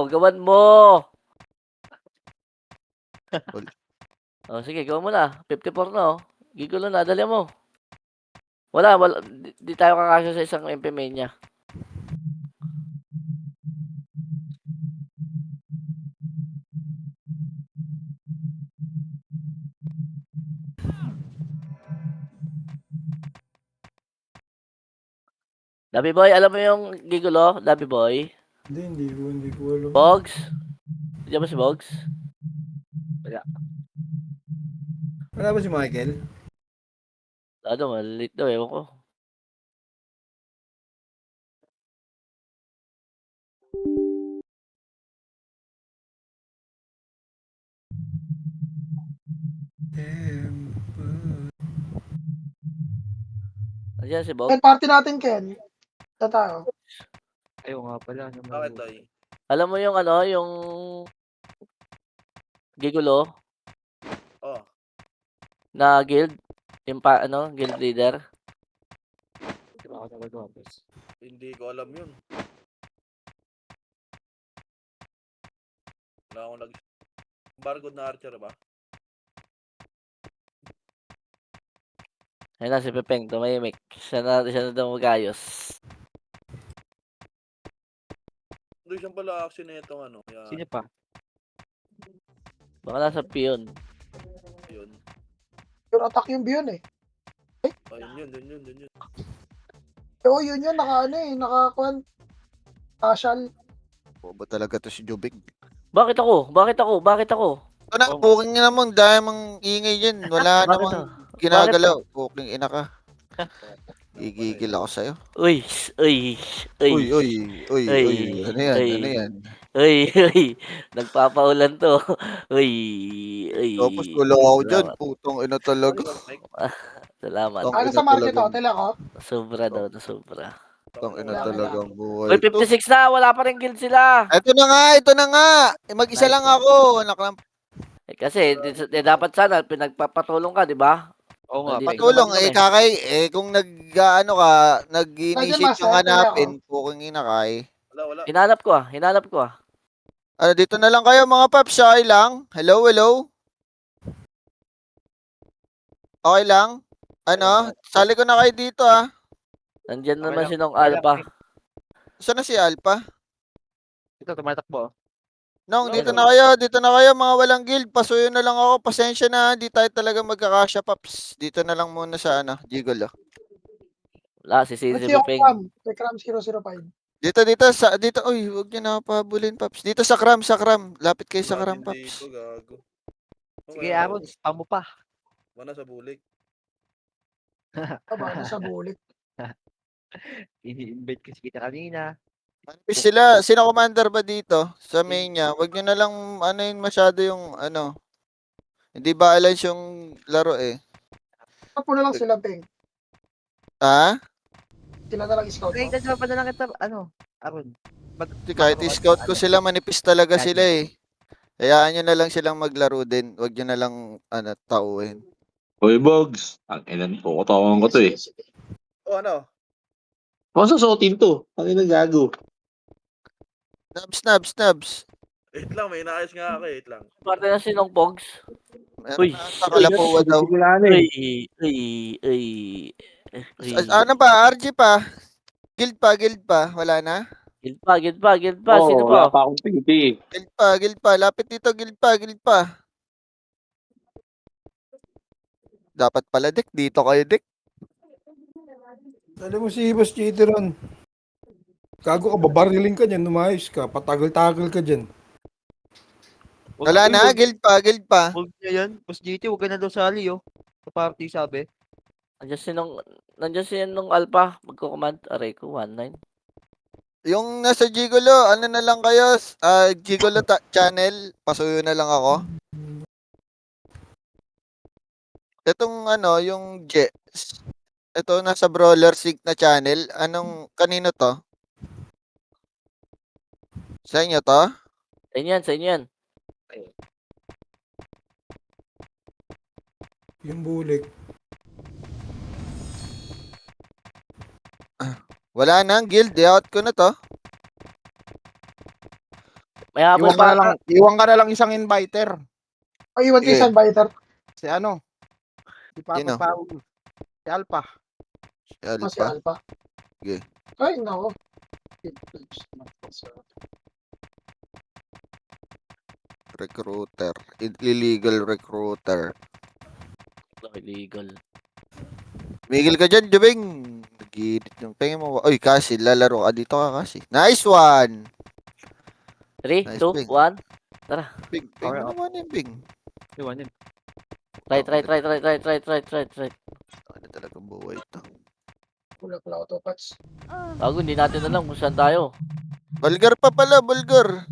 gawan mo. Wala. Oh, sige, gawan mo na. 54 na, oh. Gigulo na, dali mo. Wala, di tayo kakasya sa isang MP Mania. Labi Boy, alam mo yung gigulo? Labi Boy? Hindi ko alam. Bogs? Diyan ba si Bogs? Wala ba si Michael? Ano, malilit daw, ewan ko. Andiyan si Bogs? Ken, party natin, Ken. Sa tao. Ayaw nga pala. Bakit, Toy? Alam mo yung ano, yung gigulo Oh, na guild? Yung guild leader? hindi ko alam yun. Wala akong barcode na archer ba? Ayun na si Pepeng, tumahimik. Siya na daw magayos. Doon siyang pala action na itong ano. Yan. Sino pa? Baka nasa piyon. Yun. Pure attack yung Bion eh. Oh, yun. Oo, yun, naka-kwan. Casual. Bobo talaga to si Jubig. Bakit ako? Ito na, booking na naman. Dahil mang ingay yan. Wala Bakit namang ginagalaw. Booking ina ka. Gigigil ako sa'yo. Uy. Uy. Ano yan? Uy. Nagpapaulan to. Uy. Tapos gulo ako dyan. Salamat. Putong ina talaga. Salamat. Tang Ano ina sa market talaga. hotel ako? Sobra daw, sobra. Tang ina Wala, talaga ang Uy, buhay to. 56 na, wala pa rin guild sila. Ito na nga. Mag-isa Nice lang one. ako. Anak ng Kasi dapat sana pinagpapatulong ka, di ba? Oo nga, Nandito patulong. naman kami. Kakay, kung nag-initiate Master, kang hanapin, tele puking ina kay. Wala. Hinanap ko ah. Ano, dito na lang kayo mga paps, okay lang? Hello? Okay lang? Ano? Sali ko na kayo dito Nandiyan Okay naman lang. si Nong Okay lang. Alpha. Saan na si Alpha? Ito, tumatakbo. Nong, Hello. dito na kayo mga walang guild. Pasuyo na lang ako. Pasensya na, di tayo talaga magkakasya paps. Dito na lang muna sa Gigolo. Wala, si Sisi Ricky Pepeng. Kay Cram 005. Dito, uy, huwag niyo na pabulin paps. Dito sa Kram. Lapit kayo sa Kram paps. Dito, gago. Sige, Aaron, spam mo pa. Mana sa bulik. Aba, sa bulit. I-invite kasi kita kanina. Sino commander ba dito sa main niya? Huwag niyo na lang yun masyado yung hindi balance yung laro eh. Ako na lang sila, Peng. Ha? Sila na lang scout Okay, mo. dadya pa na lang kita, Aaron. Kahit i-scout ko sila, manipis talaga sila eh. Hayaan nyo na lang silang maglaro din. Huwag nyo na lang tauhin. Hoy, Bogs. Ang ilan po, katawan ko to eh. Oh, ano? Kung sasuotin to, ang ina gago. Nabs. Wait lang, may inaayos nga ako. Wait lang. Parte na si Nong Pogs. Uy. Kalapuwa daw. Uy. Ano ba? RG pa? Guild pa? Wala na? Guild pa. Sino Wala pa? pa akong pinti. Guild pa. Lapit dito, guild pa. Dapat pala, Dek. Dito kayo, Dek. Alam mo si Boss Chiteron. Gago ka, babariling ka dyan, umayos ka, patagal-tagal ka dyan. Wala na, guild pa. Huwag niya yan. Boss GT, huwag ka na daw sali, oh. Sa party, sabi. Nandiyan si Nong Alpha. Magko-command. Aray ko, 19. Yung nasa Gigolo, ano na lang kayo? Gigolo channel, pasuyo na lang ako. Itong yung Jets. Ito nasa Brawler Sig na channel. Kanino to? Sa inyo to? Sa inyo yan. Yung bulik. Wala na, guild. Out ko na to. May habol pa. Iwan ka na lang isang inviter. Ay, iwan kayo Sige. sa inviter. Si ano? Si Papa Sino? Paul. Si Alpha. Si Mas si Alpha. Alpha. Sige. Ay, nako. Recruiter. Illegal recruiter. Illegal. Miguel ka dyan, Jubing. Nag-edit yung tingin mo. Uy, kasi lalaro ka dito ka kasi. Nice one! 3, Nice 2, big. 1. Bing, bing Okay, mo naman yung bing. Iwan yun. Right. Ano talaga buhay ito. Pula-pula autopats. Bago, hindi natin alam kung saan tayo. Bulgar pa pala, Bulgar.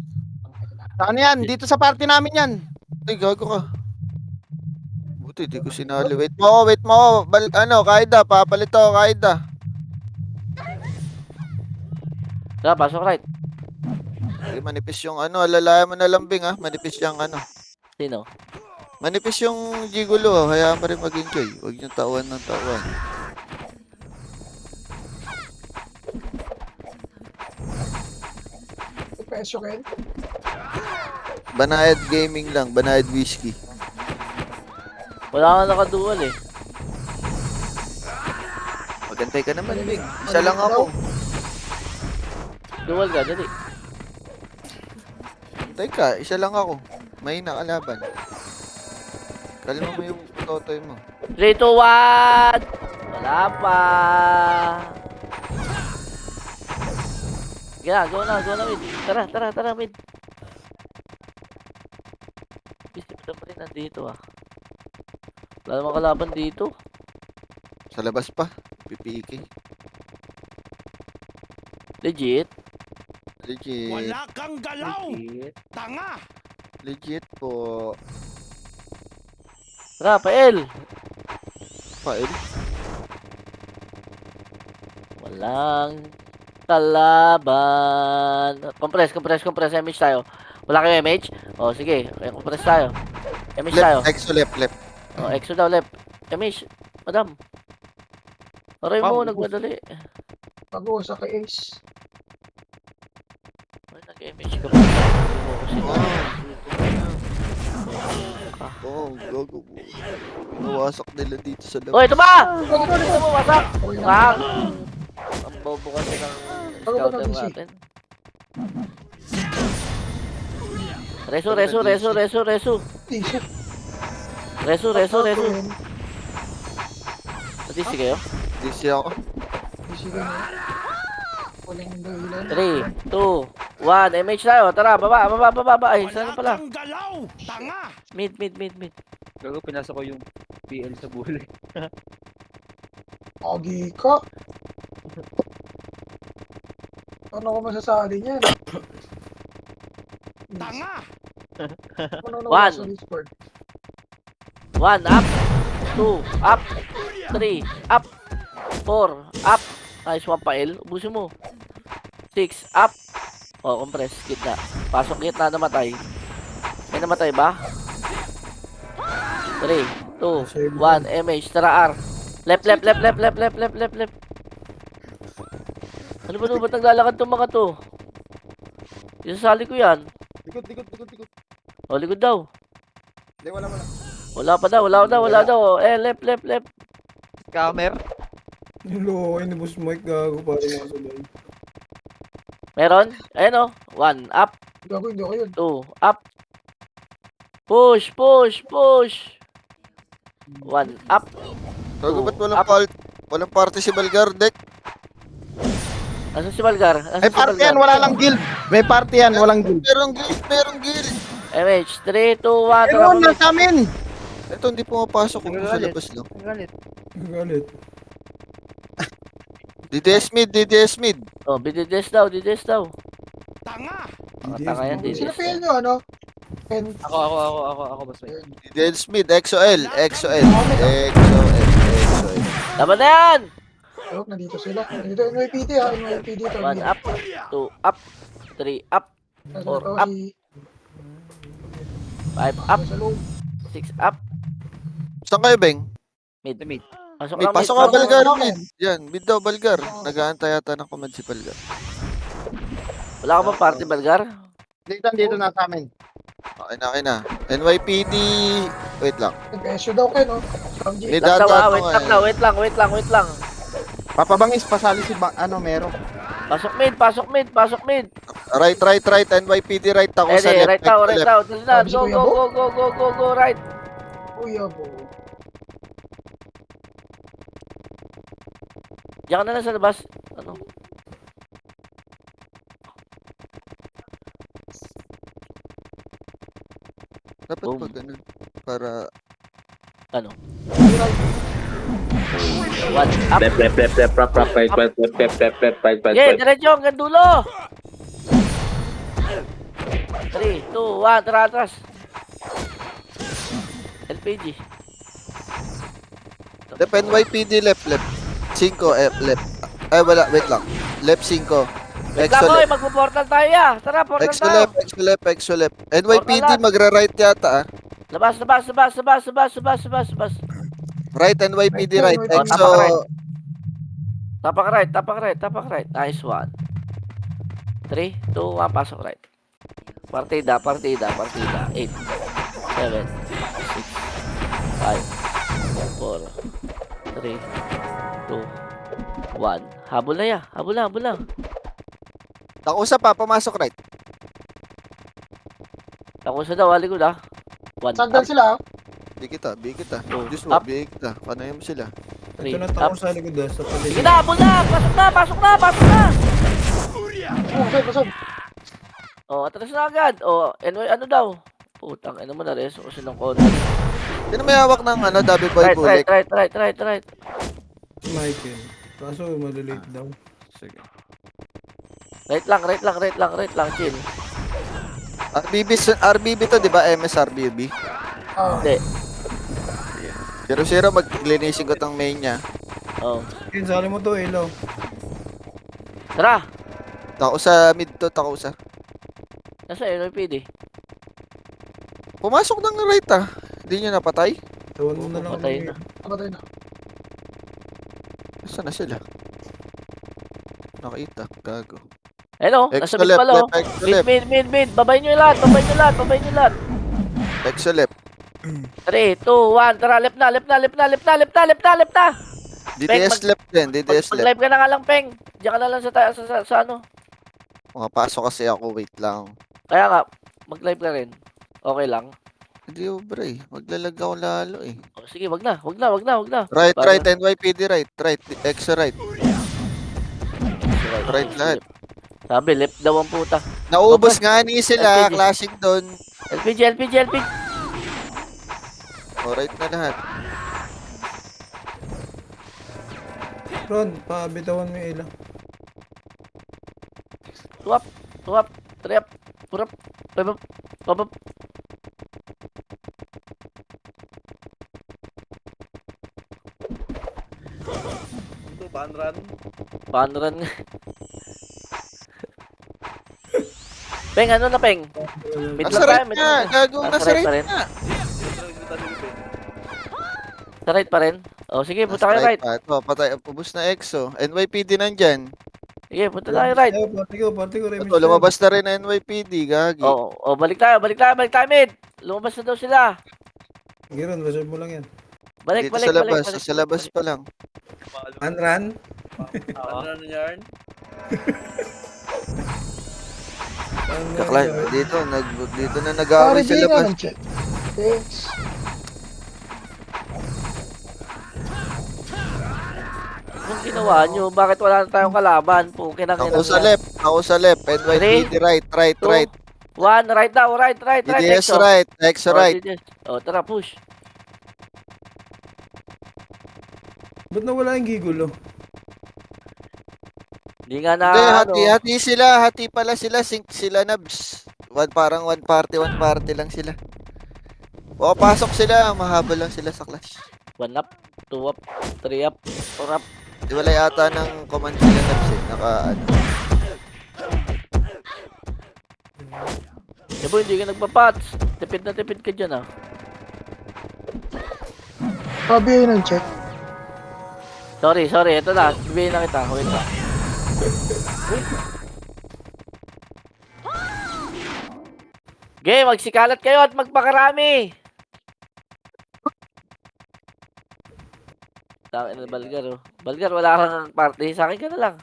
Saan yan? Dito sa party namin yan. Ay, gago ka. Buti, di ko sinali. Wait mo ako. Kaida, papalit ako, Kaida. Tara, pasok right. Okay, manipis yung alalayan mo na lambing ha. Manipis yung Sino? Manipis yung gigolo, hayaan mo rin mag-enjoy. Huwag niyong tawan ng tawan. Presyo kayo. Banayad gaming lang, banayad whiskey. Wala ka nakadual eh. Magantay ka naman, Bing. Isa lang ako. Dual ka, dali. Antay ka, isa lang ako. May nakalaban. Kalma mo yung totoy mo. 3, 2, 1! Wala pa! Go na, mid. Tara, mid. Isip na pa rin nandito ah. Wala namang kalaban dito. Sa labas pa, PPK. Legit. Legit. kang galaw! Tanga! Legit po. Tara, Pael! Pael. Walang kalaban. Compress. MH tayo. Wala kayo MH? O, sige. Kaya compress tayo. MH tayo. Left. O, exo daw, left. MH. Madam. Aray mo, nagmadali. Bago sa kay Ace. Ay, nag-MH ka pa. Gago po. Nawasak nila dito sa labas. Uy, ito ba? Ito mo, wasak. Okay lang. Wag. Ang bobo kasi ng Bago ba scouter ng DC? natin. Reso. Ace. Reso. Pati si kayo? Di siya ako. Ace ka na. Walang dahilan. 3, 2, 1. MH tayo. Tara, baba. Ay, saan pala? kang galaw! Tanga! Mid. Gago, pinasa ko yung PL sa bullet. Agi ka. Ano ko masasali niyan? Tanga! Ano na One. wala sa Discord? 1, up. 2, up. 3, up. 4, up. Nice one pa, L. Ubusin mo. 6, up. O, compress. Gitna. Pasok gitna, namatay. May namatay ba? 3, 2, 1, MH. Tara, R. Left. Ano ba ba't naglalakad tong mga to? Isasali ko yan. Likod. O, likod daw. Hindi, wala. Wala daw. Left. Scammer. Yung loko ni Boss Mike, gago pa rin sa live. Meron? Ayan o. 1, up. Gago, hindi ako yun. 2, up. Push. 1, up. Gago, ba't Up. walang party si Bulgar, Dek? Asan si Valgar? May party yan, wala lang guild. May party yan, walang guild. Merong guild. MH, 3, 2, 1. Ayun, nasa amin. Ito, hindi pumapasok kung sa labas lang. Galit. Galit. DDS mid. Oh, DDS daw. Tanga! Mga tanga yan, Sino DDS. PL nyo, ano? Pen. Ako, boss. DDS mid, XOL. Laban na yan! Oh, nandito sila. Nandito NYPD ha. NYPD ito. 1, up. 2, up. 3, up. 4, up. 5, up. Sa loob. 6, up. Saan kayo, Beng? Mid. Pasok Mid, lang, pasok ka, Bulgar. Mid. Yan, mid daw, Bulgar. Nag-aantay yata ng command si Bulgar. Wala ka ba party, Valgar? Dito na sa amin. Okay na. NYPD. Wait lang. Nag-SU daw kayo, no? From G. May Lang daw, data wait lang na, wait lang. Papabangis, pasali si Mero. Pasok mid. Right. NYPD right. Ako sa Eh, left. right now. left. Dali na, go, right. Kuya po. Diyan ka na lang sa labas. Ano? Dapat Boom. pa ganun. Para... Ano? One up. Left, right. Yeah, diretso hanggang dulo. 3, 2, 1, tara atras. LPG. Left NYPD left. 5 left. Ay wala, wait lang. Left 5. Wait Exo lang, oy, left. magpo-portal tayo ya. Tara, portal Exo tayo. left. NYPD Portal magra-right yata ah. Labas. Right NYPD right. Right, Exo. Tapak right. Nice one. 3, 2, 1, pasok right. Partida. 8, 7, 6, 5, 4, 3, 2, 1. Habol na ya. Habol na. Nakusa pa, pumasok right. Ako sa daw, ko na. 1, Sandal sila, oh. Bi kita. Two, Diyos up. mo, bi kita. Panayin mo sila. 3, Ito na up. tako sa likod sa paligid. Sige na, habol na. Pasok na. Pasok. Oh, atras na agad. Oh, anyway, ano daw? Putang, ano mo na rin. So, sinong kono. Sino may hawak ng ano, Dabi Boy Bulik? Right. Michael. Kaso malilate daw. Sige. Right lang, chill. RBB to, di ba? MSRBB. Oh. Hindi. 0-0, maglinisin ko tong main niya. Oh. Yun, sali mo to, Elo. Tara! Tako sa mid to, tako sa. Nasa NYPD? Pumasok ng right ah. Hindi nyo napatay? Tawan mo na lang. Patay na. Patay na. Saan na sila? Nakita, gago. Hello, nasa Exo mid left, pala oh. exo left. Mid. Babayin nyo yung lahat. Exo left. 3, 2, 1. Tara, left na. DDS left din, DDS left. Mag-live ka na nga lang, Peng. Diyan ka na lang sa ano. Pumapasok kasi ako, wait lang. Kaya nga, mag-live ka rin. Okay lang. Hindi bre, maglalag ako lalo eh. Oh, sige, wag na. Right, Para- NYPD right, exo right. Right lahat. Sabi, left daw ang puta. Naubos nga ni sila, LPG. classic doon. LPG. O, right na lahat. Ron, pabitawan mo yung Elo. Tuwap. Triap. Purap. Pabab. Ito, banran. Panran nga. Peng, ano na, Peng? Mid Nasa lang tayo, right mid na, lang tayo. gago, Nasa nasa right right pa rin. na. Sa right pa rin? Oh, sige, punta kayo Nasa right. pa. Ito, patay, ubos na exo. NYPD nandyan. Sige, punta tayo right. Party ko, Remis. Ito, lumabas na rin ang NYPD, gagi. Oh, balik tayo, mid. Lumabas na daw sila. Giron, reserve mo lang yan. Balik. Dito sa labas pa lang. Run. Banran yarn. Kakla, dito na nag-aaway sa labas. check. Thanks. Anong ginawa nyo? Bakit wala na tayong kalaban? Pukin ang Ako sa left, NYPD right. 1, right daw, right. DDS Exo. right, exo Oh, right. DDS. Oh, tara, push. Ba't nawala yung gigulo? Hindi nga na, Hindi, hati sila, hati pala sila, sync sila nabs. Parang one party lang sila. O, pasok sila, mahaba lang sila sa clash. 1 up, 2 up, 3 up, 4 up. Di wala yata ng command sila nabs eh, naka ano. Yabo, hindi ka nagpa-patch. Tipid na tipid ka dyan, ah. Sabi yun ang check. Sorry, ito na. Bibigyan na kita. Wait lang. Game, magsikalat kayo at magpakarami. Tangin na Balgar, oh. Balgar, wala kang party. Sa akin ka na lang.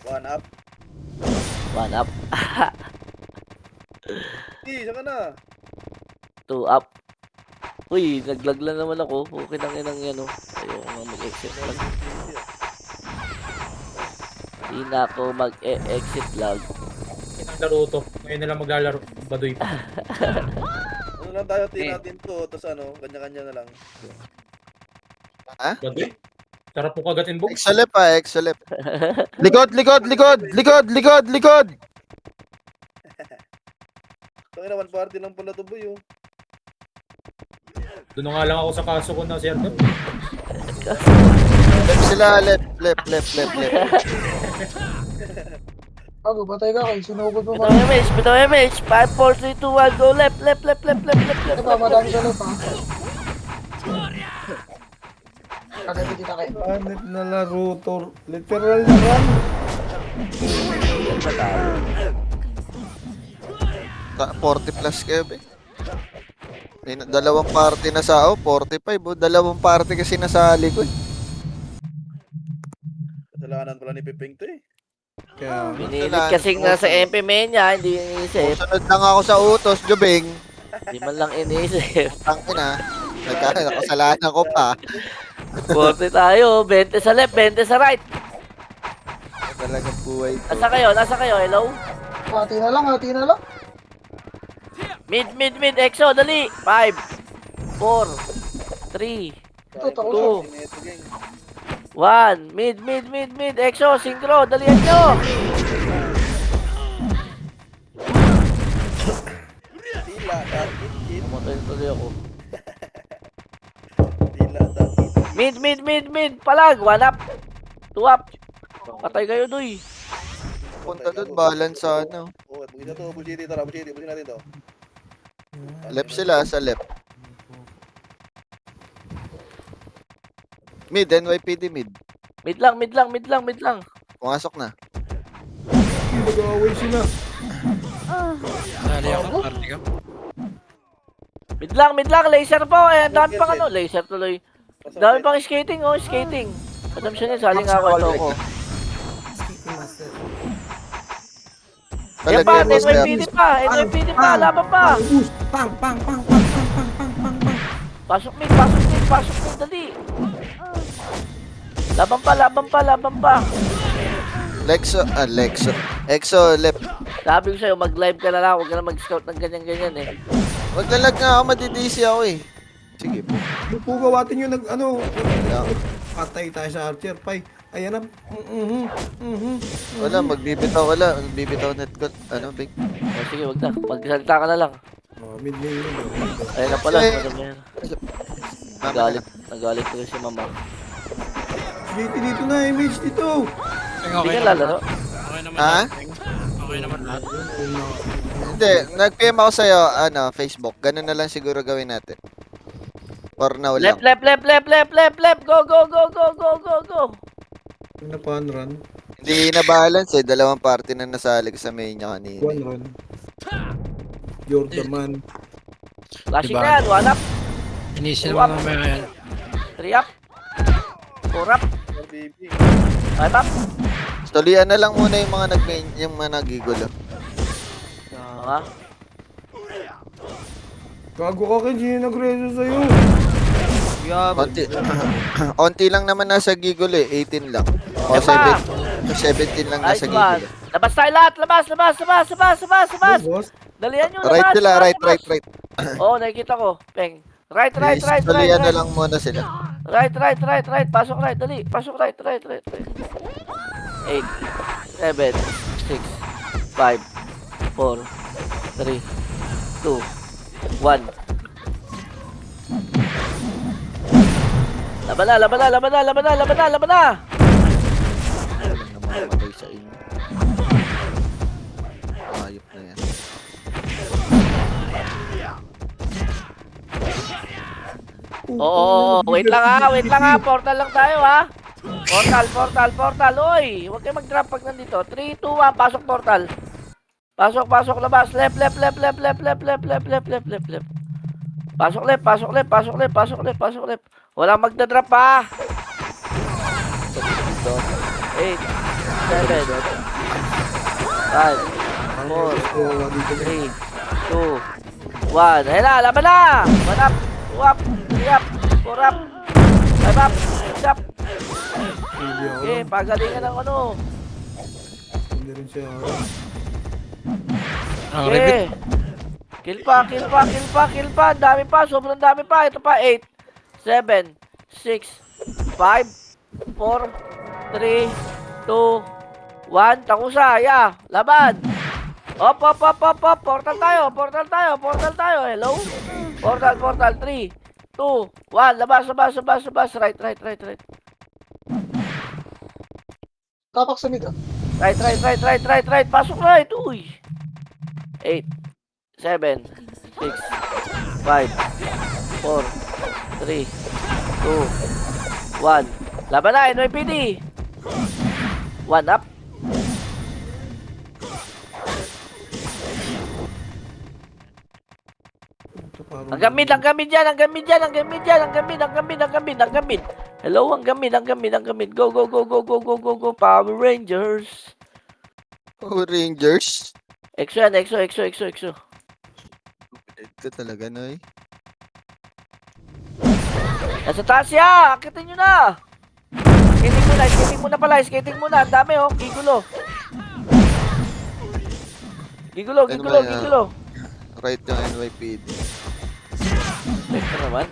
One up. One up. Di, saan ka na? Two up. Uy, naglag lang naman ako. Okay lang yun ang yan, oh. Ayoko nga mag-exit lang. Hindi na ako mag-exit lag. Laro to. Ngayon na lang maglalaro. Baduy pa. Ano lang tayo, natin to, tapos ano, kanya-kanya na lang. Baduy? Sarap mo kagatin, Bog. Exolep pa, exolep. Likod, likod, likod, likod, likod, likod. Tangina, one party lang pala to, boy, oh. Doon nga lang ako sa kaso ko na server. Left sila, left, left, left, left, left. Gago, patay ka kayo. Sinugod mo Bitaw MH, bitaw MH. 5, 4, 3, 2, 1, go left, left, left, left, left, left, left. Madami sa loob, ha? Kagabi kita kayo. Hanip na laro to. Literal na run. 40 plus kayo, be. May dalawang party na sa 45, oh. Dalawang party kasi nasali ko, eh. Kasalanan pala ni Piping to, eh. Kaya, Pinilit kasing nasa MP Mania, hindi iniisip. Sunod lang ako sa utos, Jubing. Hindi man lang iniisip. Tangin na. Nakasalanan ko pa. 40 tayo, 20 sa left, 20 sa right. Talagang buhay to. Nasa kayo, nasa kayo, hello? Hati na lang, hati na lang. Mid, mid, mid, EXO, dali. 5, 4, 3, Ito, tako. 2, Ito, gang. 1. Mid, mid, mid, mid, EXO, synchro, dalihan nyo. Tila, dati, Pumatay tuloy ako. tila, dati. Mid, mid, mid, mid, palag, 1 up. 2 up. Patay kayo, Doy. Punta doon, balance sa ano. Oh, bugin na to, bullshit, tara, bullshit, bullshit natin to. Left sila, sa left. Mid, NYPD mid. Mid lang, mid lang, mid lang, mid lang. Pumasok na. nag-away sila. Mid lang, laser po. Eh, ang dami pang ano, laser tuloy. Dami pang skating, oh, skating. Madam siya niya, saling ako ito ako. Yan pa, Talagyan mo sa NYPD pa, NYPD pa, laban pa. Pang, pang, pang, pang, pang, pang, pang, pang, pang. Pasok mid, pasok mid, pasok mid, dali. Laban pa, laban pa, laban pa. Lexo, Lexo. Exo, left. Sabi ko sa'yo, mag-live ka na lang, huwag ka na mag-scout ng ganyan-ganyan eh. Maglalag nga ako, madidisi ako eh. Sige po. Pugawatin yung patay tayo sa Archer, pay. Ayan na. Wala, magbibitaw net call. Ano, big? O, sige, wag na, magsalita ka na lang. Oh, mid lane yun. Ayun na pala, Sige. madam yan. Nagalit ko si mama. Dito na, image dito. Hindi ka lalaro. Ha? Hindi, nag-PM ako sa'yo, Facebook. Ganun na lang siguro gawin natin. For now lang. Left, left, left, left, left, left, left, go, go, go, go, go, go, go. Na pan run. Hindi na balance eh. Dalawang party na nasali ko sa main niya kanina. One run. You're the man. Flashing na yan, 1 up. Inisip naman mamaya yan. 3 up. 4 up. Or baby. 5 up. Tulian na lang muna yung mga nag-main, yung mga nagigulo. Mga. Gago ka kayo, sino nag-reso sa'yo? Onti lang naman nasa gigulo eh. 18 lang. O, Epa! 17 lang Nice nasa one. gigulo. Labas tayo lahat, labas, labas, labas, labas, labas, labas. Boss, Dalihan nyo, labas. Right sila, labas, right, labas. right, right. Oo, nakikita ko. Peng. Right, right, right, right, Tulian na right. lang muna sila. Right, right, right, right. Pasok right, dali. Pasok right, right, right, right. 8, 7, 6, 5, 4, 3, 2, 1. Laban na, laban na, laban na, laban na, laban na, laban na. Namamatay sa inyo. Ayop na yan. Oo, wait lang ha, portal lang tayo ha. Portal, portal, portal. Uy, huwag kayo mag-drop pag nandito. 3, 2, 1, pasok portal. Pasok, pasok, labas. Left, left, left, left, left, left, left, left, left, left, left, left. Pasok left, pasok left, pasok left, pasok left, pasok left. Walang magda-drop pa. 8, 7, 5, 4, 3, 2, 1. Ayan na, laban na! 1 up, 2 up, 3 up, 4 up, 5 up, 6 up. Hindi ako. Okay, pagalingan ng ano. Hindi rin siya. Okay. Kill pa, kill pa, kill pa, kill pa. Ang dami pa, sobrang dami pa. Ito pa, 8, 7, 6, 5, 4, 3, 2, 1. Takusa, yeah. Laban. Op, op, op, op, op. Portal tayo, portal tayo, portal tayo. Hello? Portal, portal. 3, 2, 1. Labas, labas, labas, labas. Right, right, right, right. Tapak sa mid. Right, right, right, right, right, right. Pasok right. Uy. 8, 7, 6, 5, 4, 3, 2, 1. Laban na, NYPD. 1 up. Ang gamit, ang gamit dyan, ang gamit dyan, ang gamit dyan, ang gamit, ang gamit, ang gamit, ang gamit. Hello, ang gamit, ang gamit, ang gamit. Go, go, go, go, go, go, go, go. Power Rangers. Power Rangers. EXO yan, EXO, EXO, EXO, EXO. Ito talaga, Noy. Nasa taas siya! Akitin nyo na! Skating muna pala, skating muna. Ang dami oh, gigulo. Gigulo, Ano gigulo, ba yan? gigulo. Right yung NYPD. Ito naman.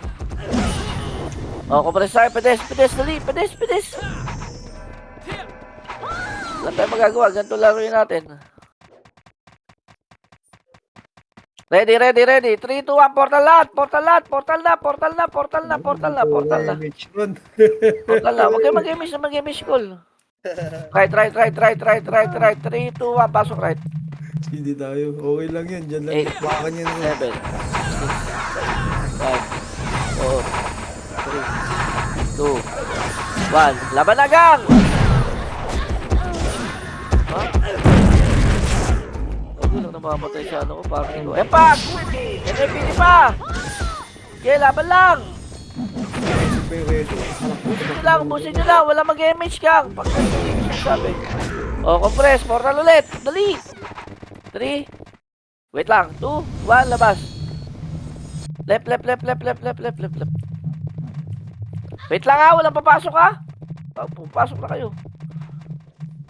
Oh, compress tayo. Pedes, pedes, dali. Pedes, pedes. Wala tayong magagawa. Ganito laruin natin. Ready, ready, ready. 3, 2, 1. Portal lahat. Portal lahat. Portal na. Portal na. Portal na. Portal na. Portal na. Portal na. Huwag kayo mag-imish na mag-imish call. Right, right, right, right, right, right, right. 3, 2, 1. Pasok right. Hindi tayo. Okay lang yan. Diyan lang. 8, Bakan yan. 7, 6, 5, 4, 3, 2, 1. Laban na, gang! Ha? Huwag lang namamatay siya. Ano ko, parang ko. Epak! NFPD pa! Okay, laban lang! Ubusin nyo lang, ubusin nyo lang. Wala mag-image, gang. Pag sabi. O, compress. Portal ulit. Dali! 3. Wait lang. 2, 1, labas. Left, left, left, left, left, left, left, left, left. Wait lang ha, walang papasok ha. Pasok na kayo.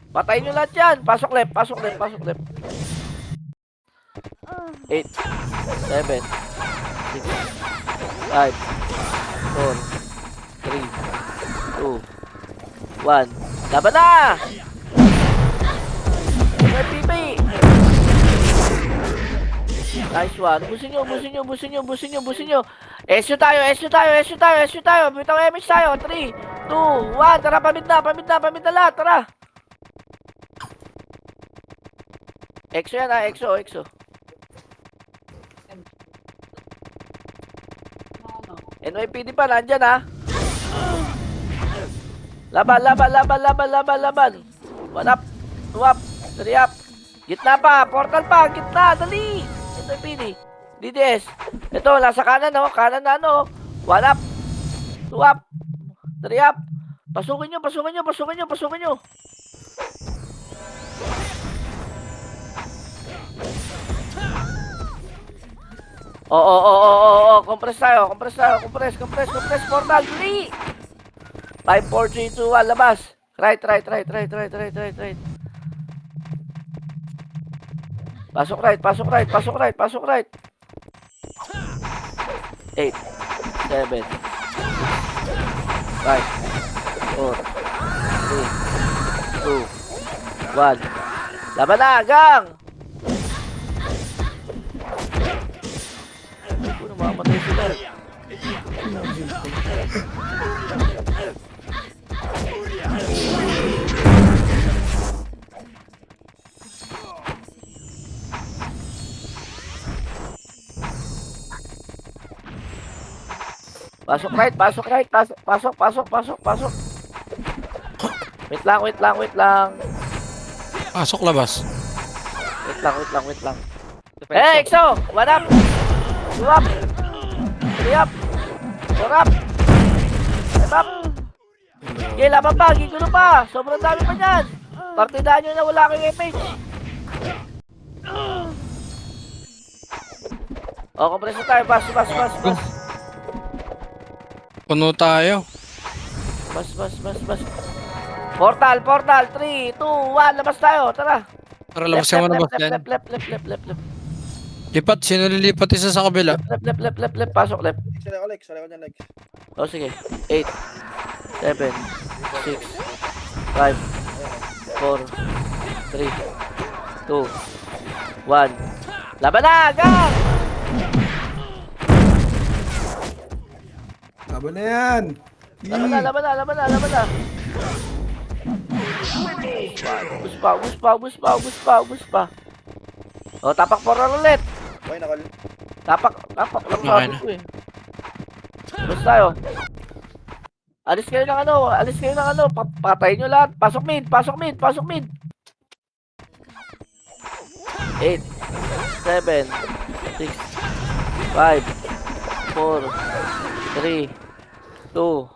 Patayin nyo lahat yan. Pasok left, pasok left, pasok left. 8, 7, 6, 5, 4, 3, 2, 1. Laban na! PB! Nice one. Busin nyo, busin nyo, busin nyo, busin nyo, busin nyo. SU tayo, SU tayo, SU tayo, SU tayo. Bitaw MH tayo. 3, 2, 1. Tara, pamid na, pamid na, pamid na lahat. Tara. EXO yan ha, EXO, EXO. NYPD pa, nandyan ha. Laban, laban, laban, laban, laban, laban. 1 up, 2 up, 3 up. Gitna pa, portal pa, gitna, dali. NYPD, DDS. Ito, nasa kanan no, kanan na no. 1 up, 2 up, 3 up. Pasukin nyo, pasukin nyo, pasukin nyo, pasukin nyo. Compress tayo, compress tayo, compress, compress, compress, portal, dali. 5, 4, 3, 2, 1, labas. Right, right, right, right, right, right, right, right. Pasok right, pasok right, pasok right, pasok right. 8, 7, 6, 5, 4, 3, 2, 1. Laban na, gang! Kung namamatay sila. Pasok right, pasok right, pasok, pasok, pasok, pasok, pasok. Wait lang, wait lang, wait lang. Pasok labas. Wait lang, wait lang, wait lang. Hey, EXO! 1 up! 2 up! 3 up! 4 up! 5 up! Okay, laban pa, gigulo pa! Sobrang dami pa niyan! Partidaan nyo na wala kang MH! O, compress na tayo. Bas, bas, bas, bas. Puno tayo. Bas, bas, bas, bas. Portal, portal. 3, 2, 1. Labas tayo. Tara. Para labas ka muna, boss. left, left, left, left, left, left. Lipat, sino lilipat isa sa kabila? Left, left, left, left, left. Pasok, left. Sila ko, Lex. Sila ko niyan, Lex. O, sige. 8, 7, 6, 5, 4, 3, 2, 1. Laban na! Gang! Laban na yan. Laban na, laban na, laban na, laban na. Ubus pa, ubus pa, ubus pa, ubus pa, ubus pa. O, tapak portal ulit. Okay, nakal. Tapak, tapak lang Okay sabi na. ko eh. Ubus tayo. Alis kayo ng ano, alis kayo ng ano. Patayin nyo lahat. Pasok mid, pasok mid, pasok mid. 8, 7, 6, 5, 4, 3, 2,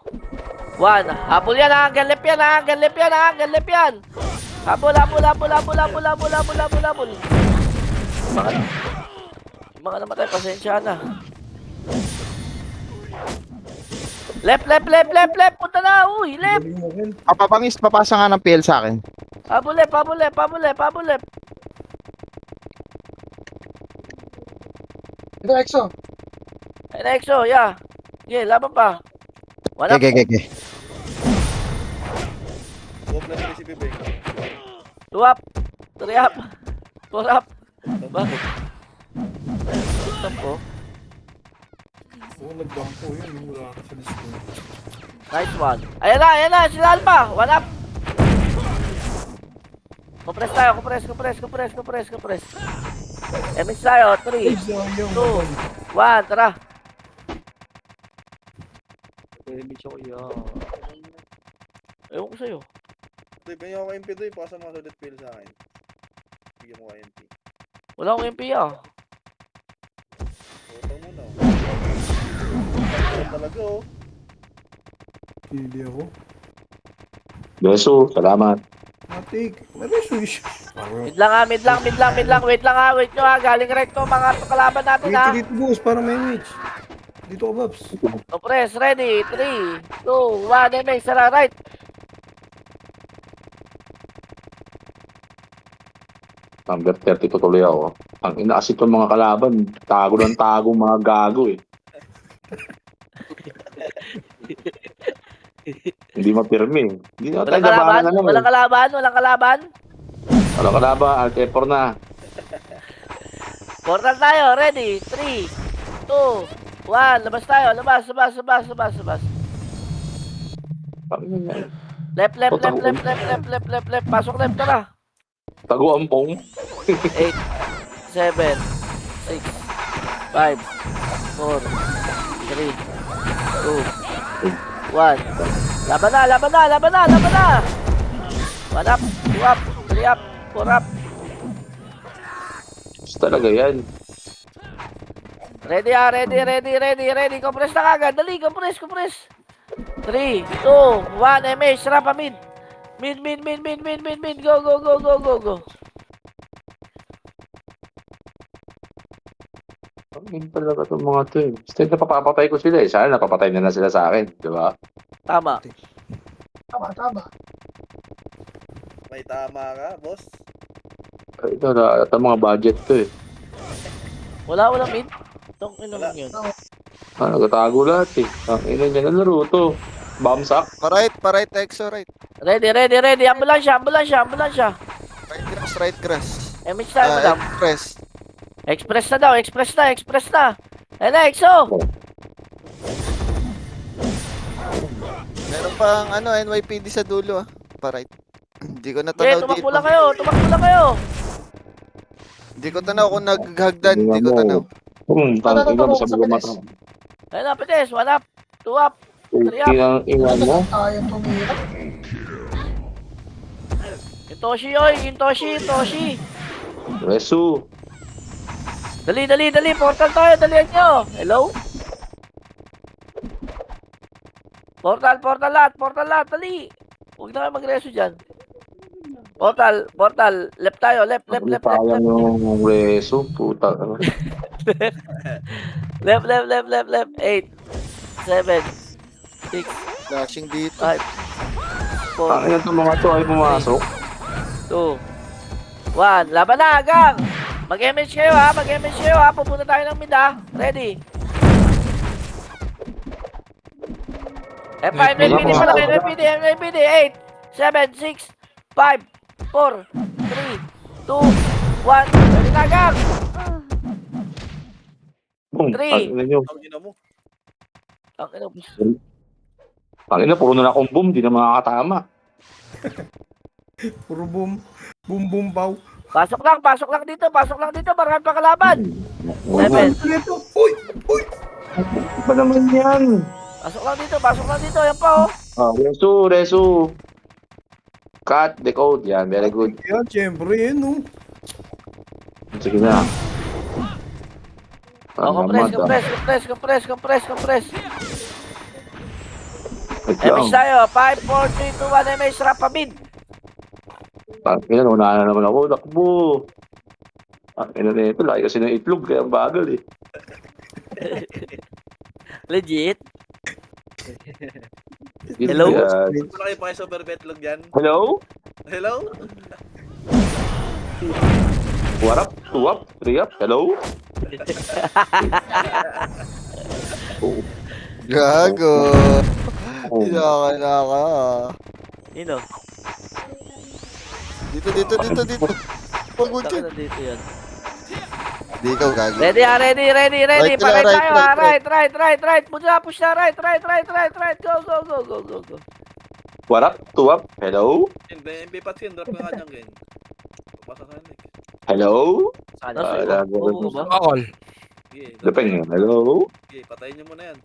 1. Habol yan, hanggang left yan, hanggang left yan, hanggang left yan. Habol, habol, habol, habol, habol, habol, habol, habol, habol. Yung mga namatay, pasensya na. Left, left, left, left, left. Punta na, uy, left. Galing mo rin. Papa Bangis, papasa nga ng PL sa akin. Habol left, habol left, habol left, habol left. Ito, EXO. Ay, na EXO, yeah. Yeah, laban pa. Wala. Okay. Huwag na rin si Bibeng. 2 up, 3 up, 4 up. Bakit? Tampo. Oo, nagdampo yun. Wala ka sa listo. Nice one. Ayan na, sila Alpha. 1 up. Compress tayo, compress. MS tayo, 3, 2, 1, tara. Ewan ko sa'yo. Bibigyan ako MP doy. Pasa mga solid pill sa akin. Bigyan mo ka MP. Wala akong MP ah. Utang muna. Talaga oh. Hindi ako. Beso, salamat. Matik. May switch. Mid lang ah, mid lang. Wait lang ah, wait nyo ah. Galing recto mga kalaban natin ah. Dito, boss. Para may match. Dito ka, Babs. Compress, ready. 3, 2, 1, MS, tara, right. Number 30 tuloy ako. Ang inaas itong mga kalaban, tago ng tago mga gago eh. Hindi mapirmi. Hindi na tayo Walang kalaban, labanan na lang. walang kalaban, walang kalaban. Walang kalaban, Alt-F4 na. Portal tayo, ready. 3, 2, 1, labas tayo, labas. Left, pasok left, tara. Tago ampong. 8, 7, 6, 5, 4, 3, 2, 1. Laban na. 1 up, 2 up, 3 up, 4 up. Gusto talaga yan. Ready ah, ready. Compress na kagad. Dali, compress. 3, 2, 1, MS, rapa mid. Mid. Go. Ang talaga itong mga to eh. Instead na papapatay ko sila eh. Sana napapatay na sila sa akin. Di ba? Tama. Tama. May tama ka, boss. Ito na, ito mga budget to eh. Wala mid. Itong Wala. yun. Nagatago lahat eh. Ang ina niya na laro to. Bamsak. Pa-right, EXO, right. Ready. Ambulansya. Right grass. MS tayo, madam. Press. Express na daw, express na. Ayun na, EXO. Meron pang NYPD sa dulo ah. Pa-right. Hindi ko Okay, natanaw tumakbo dito. lang kayo. Hindi ko tanaw kung naghagdan. Hindi ko tanaw. Tangina mo sa mga mata. Ayun na, Pides. 1 up, 2 up. Ina mo. Ayaw tumira. Yung Toshi, oy! Yung Toshi, yung Toshi! Resu. Dali, dali, dali! Portal tayo! Dalihan nyo! Hello? Portal, portal lahat! Portal lahat! Dali! Huwag na kayo mag-reso dyan. Portal, portal. Left tayo. Left, left, left, left, Sayang left. yung Resu. Puta. Left, left, left, left, left. 8, 7, 6, Flashing dito. 5, 4, Ang ina itong mga to ay pumasok. 2, 1. Laban na, gang! Mag-MH kayo ha, mag-MH kayo ha. Pupunta tayo ng mid ha. Ready? F5, NPD pala kayo, NPD, NPD. 8, 7, 6, 5, 4, 3, 2, 1. Ready na, gang! Boom. Three. Ang ina nyo. Ang ina mo. Ang ina, Ang ina, puro na akong boom. Di na makakatama. Puro boom. Boom, boom, pow. pasok lang dito, pasok lang dito. Marami pa kalaban. Seven. 7. Ito. Uy! Uy! Ba naman yan? Pasok lang dito. Yan pa oh. Resu, Resu. Cut the code. Yan, very good. Yan, syempre, yun, no? Sige na. Oh, compress. Wait lang. MH tayo. 5, 4, 3, 2, 1. MH rapa mid. Ina, una na naman ako. Nakbo. Ang ina na ito. Laki kasi ng itlog. Kaya ang bagal eh. Legit. Hello? Yan. Wala kayo pa kayo super betlog yan. Hello? Hello? What up? 2 up? 3 up? Hello? Oh. Gago. Oh. Naka. Nino. Dito. Pagod Taka ka. na dito yan. Di ikaw gago. Ready ha, ready. Right Pa na, tayo ha. right. Right. Push na. Right. Go. What up? 2 up? Hello? Hindi, MP Patsin, drop ka kanyang game. Pasa sa akin. Hello? Ano Oo ba? Pakol. Sige, Depende. Hello? sige, patayin niyo muna yan.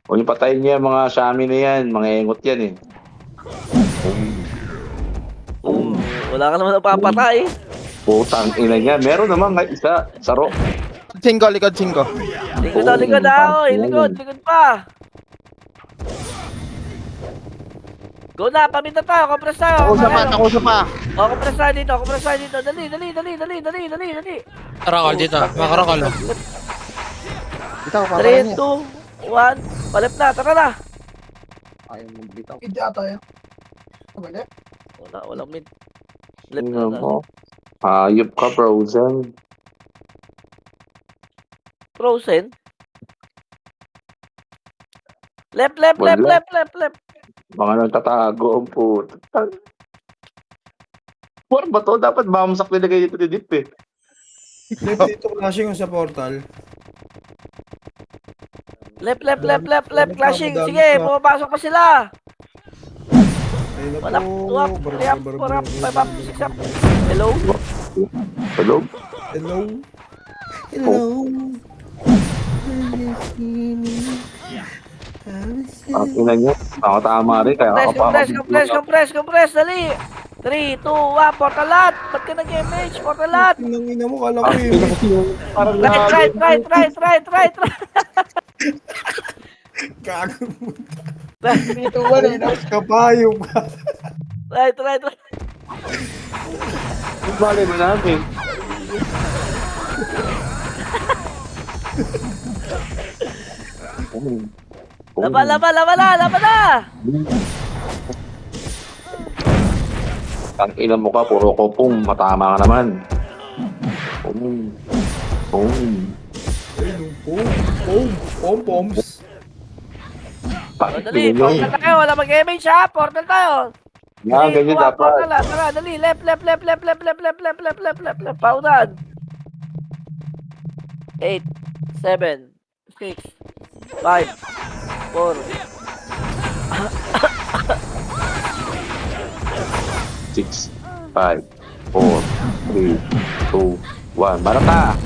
Huwag niyo patayin niya mga Shami na yan. Mga engot yan eh. Wala ka naman napapatay. Putang ina niya. Meron naman kahit isa. Saro. Likod 5. Likod na. Oy, likod pa. Go na, paminta tayo. Compress tayo. Nakusap pa. Oh, compress tayo dito. Dali. Rakal dito. Makarakal. Bitaw, 3, 2, 1. Palip na, tara na. Hindi ata yan. Wala. Walang mid. Left Tingnan na. mo. Hayop ka, Frozen. Frozen. Left. Mga nagtatago ang puto. What ba to? Dapat bamsak nilagay dito ni Dip eh. Dito flashing sa portal. Left. Clashing. Sige, pumapasok pa sila. Ayun na Wala. po. 2 up, 3 up, 4 up, 5 up, 6 up. Hello? Hello? Hello. Ang ina niyo. Nakatama rin. Kaya Compress. Dali. 3, 2, 1. Portalat. Ba't ka nag-MH? Portalat. Nang ina mo, kala ko yun. Parang Right. Gago mo. Dito Mas kapayong ka. Right. Bale na namin. Laban na. Ang ina mo ka, puro kopong. Matama ka naman. Ayun, poms. Dali, portal tayo. Wala mag-MH ha. Portal tayo. Yan, ganyan dapat. Tara, dali. Left. Paunan. 8, 7, 6, 5, 4. 6, 5, 4, 3, 2, 1. Barata!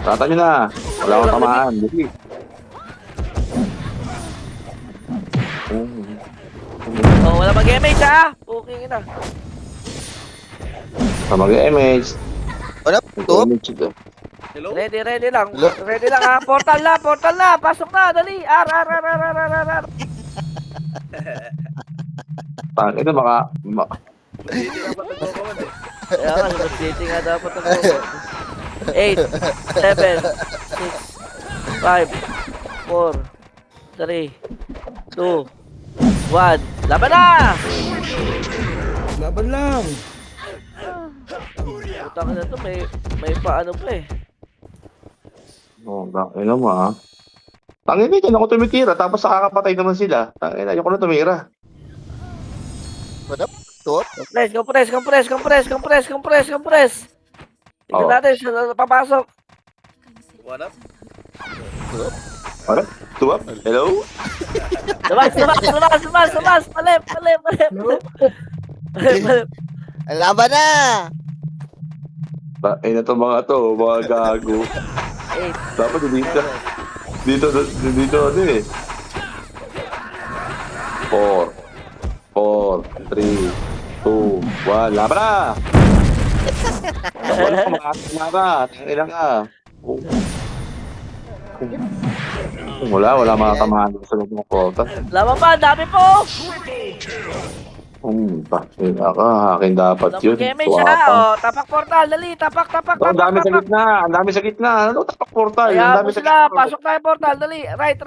Barata nyo na. Wala akong tamaan. Dali. Oh, wala mag-MH ha. Okay na. Mag-MH. Wala, top. Hello? Ready, ready lang. Hello? Ready lang ha. Portal na, portal na. Pasok na, dali. R. Ito baka, Hindi na ba nagkokomand eh? Kaya nga, negotiate nga dapat ang cover. 8, 7, 6, 5, 4, 3, 2, 1. Laban na! Laban lang. Putang na to, may paano pa eh. oh, bakit naman ah. Tangin na, dyan ako tumitira, tapos nakakapatay naman sila. Tangin na, ayoko na tumira. Top. Compress. Tignan Oo. natin, siya papasok. One up? Tuwap, hello? Lumas. Palip. Laban na! Ay na to mga gago. 8, Dapat dito ano eh. 4, 3, 2, 1, laban na! Wala ka, makakasama ka. Tangilang ka. Wala makakamahan sa loob ng kota. laban pa, dami po! Bakit ka? Akin dapat yun. Mag-image Tuwa ha, pa. oh, tapak portal, dali, tapak. Ang dami sa gitna. Ang dami sa gitna. Ano tapak portal? Ang Kaya dami mo sa sila, gitna. pasok tayo portal, dali. Right.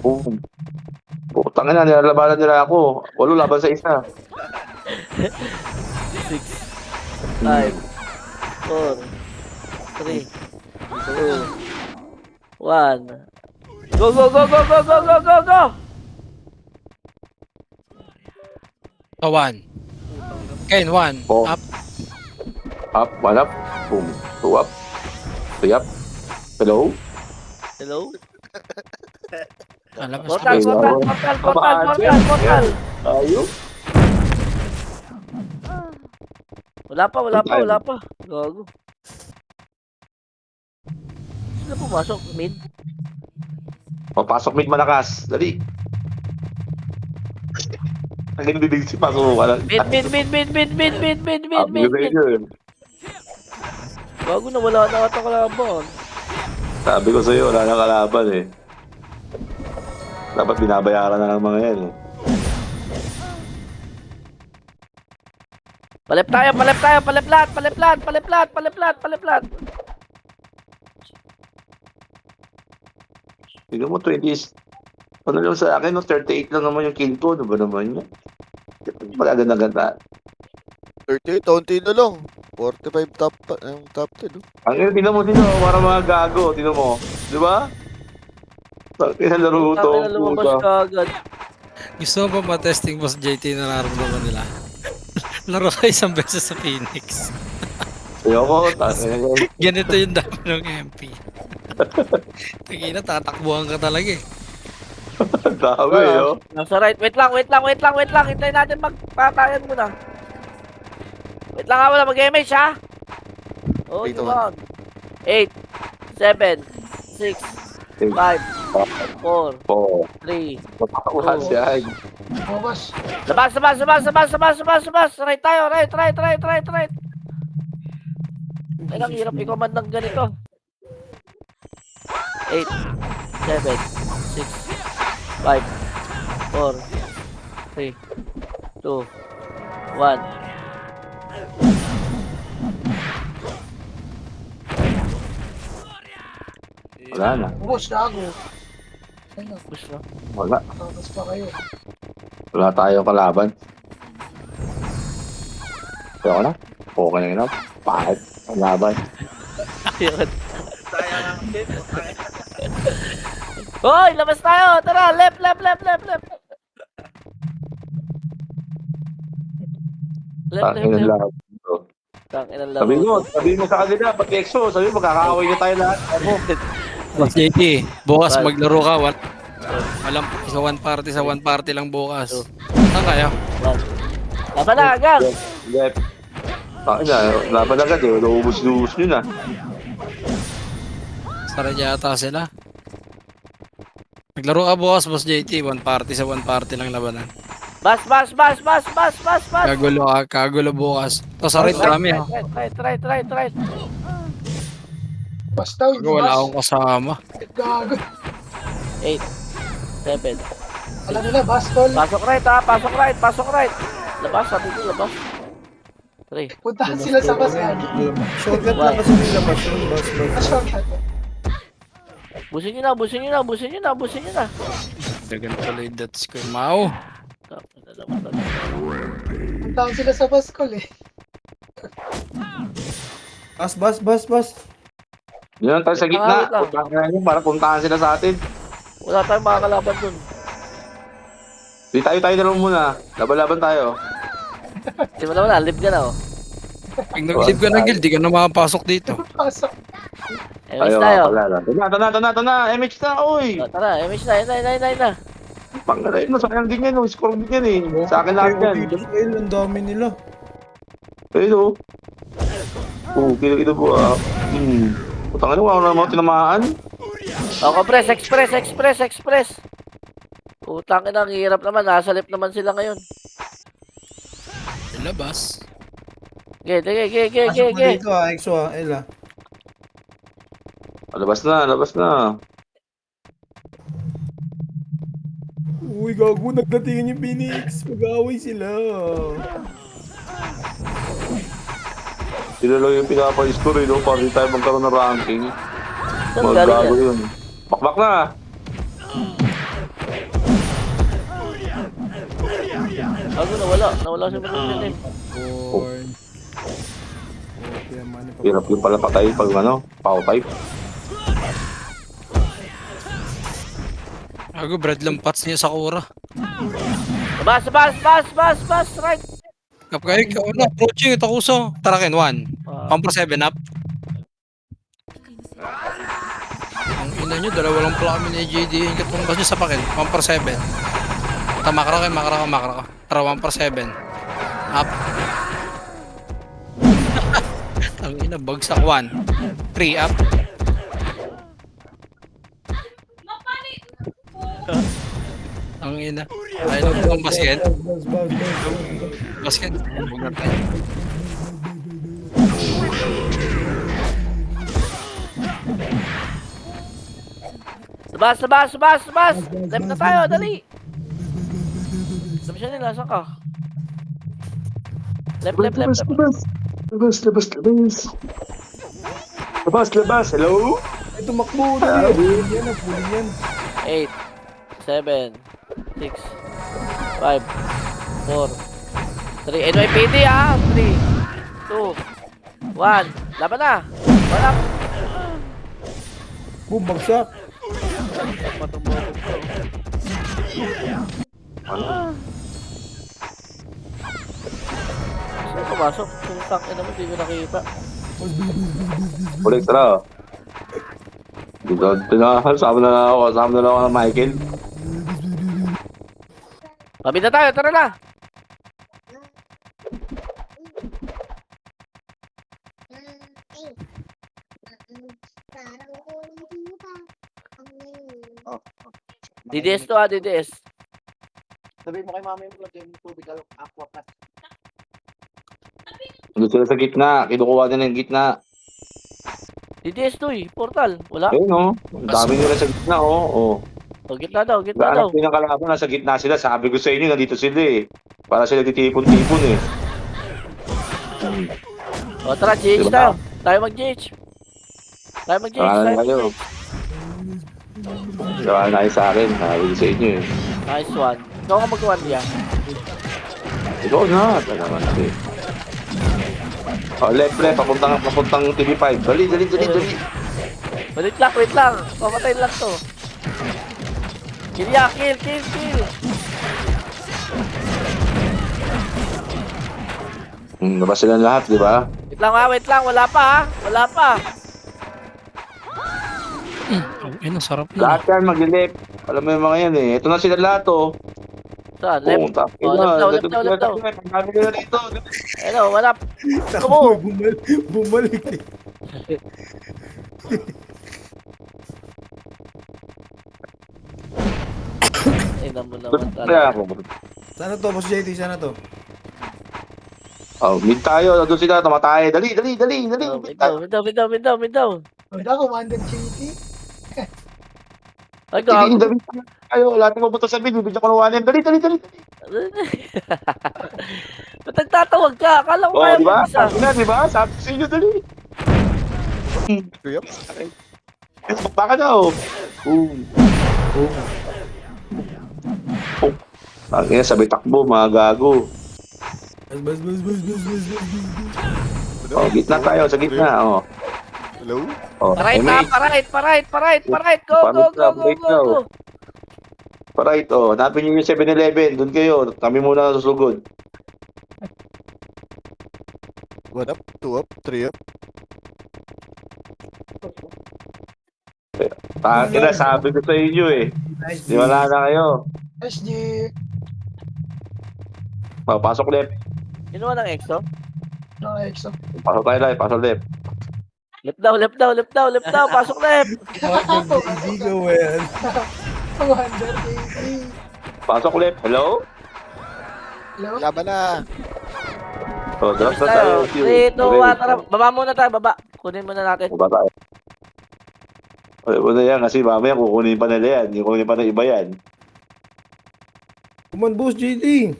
Boom. Putang ina, nilalabanan nila ako. 8 laban sa isa. 6, 5, 4, 3, 2, 1. Go! So, 1. Ken, 1. Oh. Up. Up, 1 up. Boom. 2 up. 3 up. Hello? Hello? Labas Portal. Ayun. Wala pa. Gago. Sino pumasok? Mid? Papasok mid malakas. Dali. Ang ganun si pasok mo. Mid. Gago na, wala na ata kalaban. Sabi ko sa'yo, wala nang kalaban eh. Dapat binabayaran na ng mga yan eh. Palip lahat. Tignan mo, 20s. Ano lang sa akin, no? 38 lang naman yung kill ko. Ano ba naman yun? Pala ganda. 38, taunti na lang. 45 top 10. Ang ina, tignan mo dito, para mga gago. Tignan mo. Di ba? Laro to. Tangina, lumabas ka agad. Gusto mo ba ma-testing boss JT na nararamdaman nila? Laro ka isang beses sa Phoenix. Ayoko. Ganito yung dami ng MP. Tagina, tatakbuhan ka talaga eh. Ang dami, no? Nasa right. Wait lang. Hintayin natin magpatayan muna. Wait lang nga, wala mag-image ha. Oh, Wait, come on. 8, 7, 6, 5, 4, 4. 3. Mapakawahan siya. Bukas. Labas. Right tayo, right. Ay, ang hirap i-command ng ganito. 8, 7, 6, 5, 4, 3, 2, 1. Wala na. Bukas, gago. Ayun na, Push na. Wala. takas pa kayo. Wala tayong kalaban. Ayoko na. Okay na yun. Pahit. Ang laban. Yun. Sayang ang game. Hoy, labas tayo! Tara, left! Tangin ang laban. Tangin ang Sabi mo sa kanila, pati EXO, sabi mo, kakakaway na tayo lahat. Ano? Boss JT, bukas Bad. maglaro ka. Walang sa one party lang bukas. Saan kayo? Laban na, hanggang! Left. Tangin na, laban agad eh. Naubos-lubos nyo na. Sara yata sila. Maglaro ka bukas, Boss JT. One party lang labanan. Bas. Kagulo bukas. To sa right kami ha. Right. Basta, Gago, wala akong kasama. Gago. 8, 7. Alam nila, bastol. Pasok right ha, pasok right. Labas, sabi ko, labas. 3. Puntahan sila sa bas. Shortcut lang kasi nila bas. Shortcut. Busin nyo na. Dagan pala yung dots ko. Mau. Puntahan sila sa bas ko eh. Bas. Yun lang tayo sa gitna. Wait lang. Puntahan nyo para puntahan sila sa atin. Wala tayong makakalaban dun. Di tayo na lang muna. Laban-laban tayo. Simula mo na, live ka na oh. Pag nag-live ka ng guild, di ka na makapasok dito. Pasok. MS tayo. Ito na. MH na, oy. Tara, MS na, yun na. Pangalay mo, sayang din yan, oh. Score din yan eh. Sa akin lahat yan. Ang dami nila. Ayun, oh. Oh, kita po, ah. Putang ina, wala naman tinamaan. O, express. Utang ina, ang hirap naman. Nasa left naman sila ngayon. Labas. Ge. Dito Exo Ella. Labas na. Uy, gago, nagdatingan yung Phoenix. Mag-away sila. Sila lang yung pinapa-score, no? Para di tayo magkaroon ng ranking. Saan galing Magbago yan? yun. Bakbak na! Bago nawala si Manong Janet. Hirap yung pala patay pag power type. Gago, bread lang pots niya sa kura. Bas, right. Kapag ikaw na, approaching ito kuso. Tarakin, 1. Pamper 7 up. Ang ina nyo, dalawa lang pala kami ni JD. Ingat mong nyo sa pakin. Pamper 7. Makra ka. Tara, 1 per 7. Up. Ang ina, bagsak 1. 3 up. Ang ina. Ay, nagpang basket. Basket. Huwag na tayo. Bas. Left na tayo, dali. Sabi siya nila, saan ka? Left. Labas. Hello? Ay, tumakbo. Dali. Yan na, puli yan. 8, 7, 6, 5, 4, 3. NYPD ah! 3, 2, 1. Laban na! Wala! Boom, bagsak. Matubokot ko. Saan pumasok? Putang ina mo, di ko nakita. Ulit, tara. Dito na, kasama na lang ako ng Michael. Kami na tayo, tara na! DDS to DDS. Sabihin mo kay mama yung plug yung tubig aqua pass. Doon sila sa gitna, kinukuha nila yung gitna. DDS to portal. Wala? Ayun, no? Ang dami nila sa gitna, oh. O, gitna daw. Gaanap ko yung kalaban, nasa gitna sila. Sabi ko sa inyo, nandito sila eh. Para sila titipon-tipon eh. O, tara, GH Diba? tayo. Tayo mag-GH. Kayo. Gawa na kayo sa akin, sabi ko sa inyo eh. Nice one. Ikaw ka mag-1 diyan. Ikaw na, ito naman natin. Oh, left, papuntang TV5. Dali. Wait lang. Papatayin lang to. Kill. Labas sila lahat, di ba? Wait lang. Wala pa. Ay, sarap na. Lahat yan, mag-left. Alam mo yung mga yan eh. Ito na sila lahat, oh. Saan? Left. Left daw. Ang dami nila dito. Ano, wala. Takbo, bumalik eh. Ina mo naman talaga. Sana to, Boss JT, sana to. Oh, mid tayo. Doon sila, tumatay. Dali, dali, dali, dali. Oh, Mid mid tayo. down, mid down. Wala, Commander JT. Ay, Hindi, gago. dali tayo. Lahat ng mabuto sa mid. Bibigyan ko ng 1M. Dali, dali, dali. Ba't nagtatawag ka? Akala ko Oh, kaya di ba? mag-isa. Sabi na, di ba? Sabi ko sa inyo, dali. Yep. Baka na, oh. Boom. Boom. Oh. Ang sabay takbo, mga gago. Bas. Oh, gitna tayo, sa gitna, oh. Hello? Oh, Parait na, parait. Go. Right, oh. Hanapin niyo yung 7-Eleven. Doon kayo. Kami muna susugod. 1 up, 2 up, 3 up. Takin na, sabi ko sa inyo eh. Nice, Di wala na kayo. SG. Oh, pasok left. Kinuha ng EXO? No, EXO. Pasok tayo live, pasok left. Left daw. Pasok left. Hindi ko yan. Commander JT. Pasok left. Hello? Hello? Laban na. Oh, drop Tapos na tayo. 3, 2, 1, tara. Baba muna tayo, baba. Kunin muna natin. Baba tayo. Okay, muna yan kasi mamaya kukunin pa nila yan. Kukunin pa ng iba yan. Come on, Boss JT.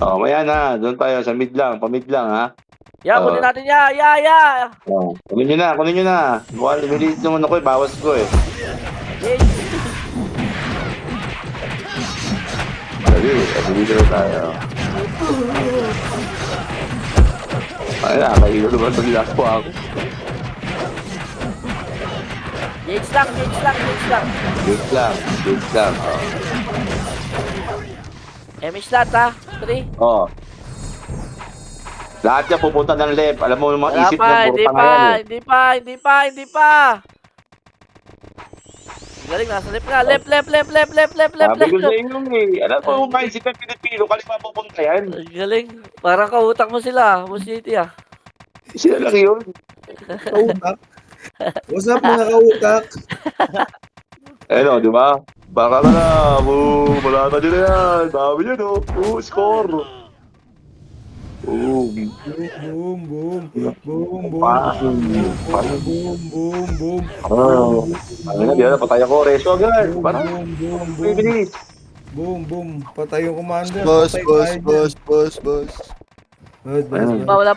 Oh, maya na. Doon tayo sa mid lang. Pa-mid lang, ha? Kunin natin Oh, kunin nyo na. Buwan, lumiliit naman ako eh. Bawas ko eh. Dali, na tayo. Ay na, kahilo naman sa nilapo ako. Gauge lang. Wait lang. Oh. MS lahat ha. 3. Oh. Lahat niya pupunta ng left. Alam mo yung mga Wala isip pa, niya, puro hindi pangalan eh. pa. Galing, nasa left nga. Left. Sabi ko sa inyo eh. Alam mo yung mga isip ng Pilipino, kaliwa pupunta yan. Galing. Parang kautak mo sila. Boss JT ah. Sila lang yun. Kautak. What's up, mga kautak? Ayun o, di ba? Baka ka na. Wala na nila yan. Dami yun o. Score. Boom. Boom. Ano na, di na, patay ako. Reso agad. Parang, bibilis. Boom. Patay yung commander. Boss. Bas. Wala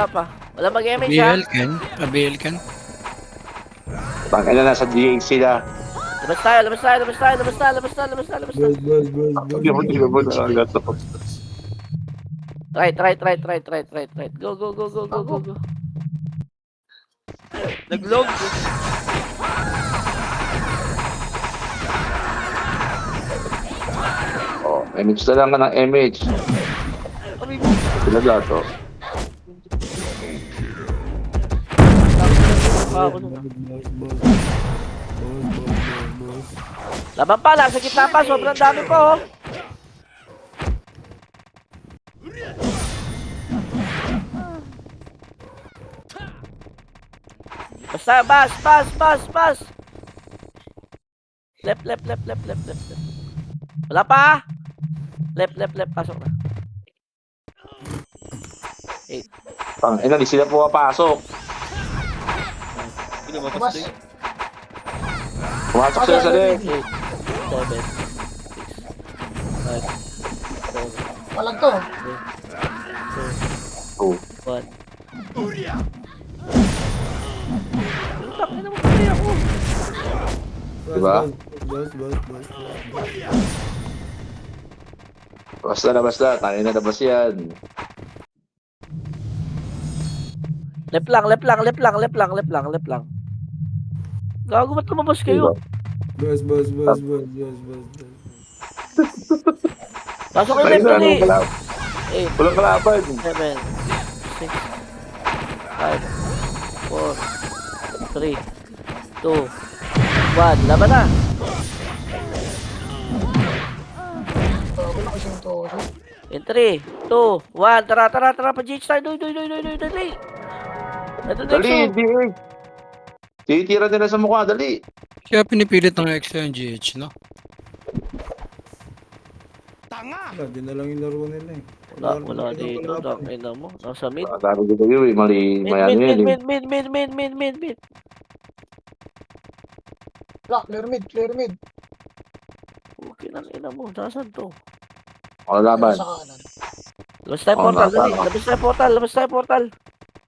pa. Wala mag-MH ha. ABL Ken. Bangka na nasa DH sila. Labas tayo. Hindi mo na agad to. Right. Go. Naglog. Oh, MH na lang ka ng MH. Sila lahat oh. Laban pa lang, sa gitna pa, sobrang dami po. Basta, bas. Left. Wala pa. Left, pasok na. Ina, di sila pumapasok. Mas. Pumasok sila sa left. 8, 7, 6, 5, 4, Walang to. 2. 1. Takina naman pala ako. Diba? Basta. Tayo na labas yan. Left lang. Gago, ba't lumabas kayo? Bas. Pasok kayo Tayo left na, dali. walang 8, kalaban. 7, 6, 5, 4, 3, 2, 1. Laban na. Wala ko siyang to. In 3, 2, 1. Tara. Pa-GH tayo. Dali. Ito Dali, next. DH. Titira nila sa mukha, dali. Kaya pinipilit ng EXO yung GH, no? Wala, di na lang yung laro nila eh. Wala dito. Tang ina mo. Nasa mid. Sabi ko sa'yo eh, mali, Mid, may ano mid, yan mid, eh. mid, mid, mid, mid, mid, mid. Black, clear mid, clear mid. Okay na ina mo. Nasaan to? Wala laban. Sa kanan. Labas tayo Oo, portal. nasa- Dali. Labas tayo portal. Labas tayo portal.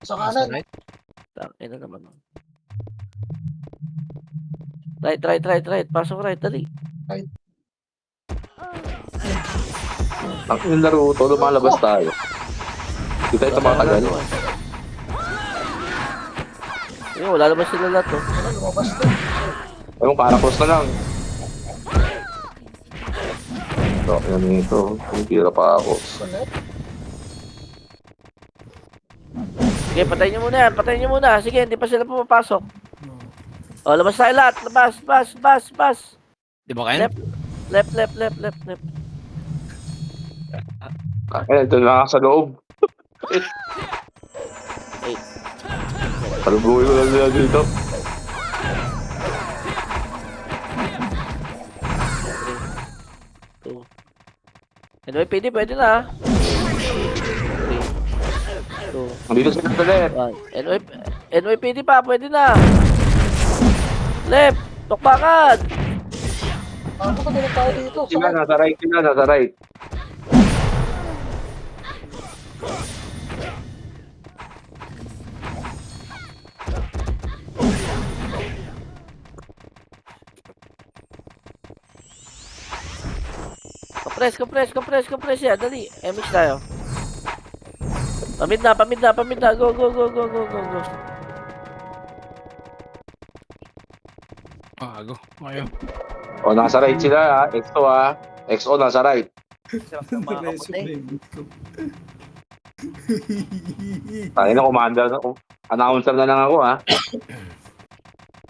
Sa Nasa kanan. right. Tang ina naman. Right. Pasok right. Dali. Ang yung laro to, lumalabas tayo. Hindi tayo tumatagal. Ayun, wala naman sila lahat to. Ano, lumabas din. Ayun, para cross na lang. So, yan ito. Tira pa ako. Connect. Sige, patayin nyo muna yan. Patayin nyo muna. Sige, hindi pa sila pumapasok. O, labas tayo lahat. Labas. Di ba kayo? Left. Ayun, ito na sa loob. Ay. Palubuhin ko lang nila dito. Two. NYPD, pwede na. 3, 2, Dito sila sa left. 1. NYPD pa, pwede na. Left. Tukbakan. Ano ka din tayo dito? Sa Sila, nasa right sila, nasa right. Compress yan. Dali. MX tayo. Pamid na. Go. Bago. Ayaw. O, nasa right sila ha. XO ha. XO nasa right. Sarap ng mga kamote. Tayo na, commander. Announcer na lang ako ha.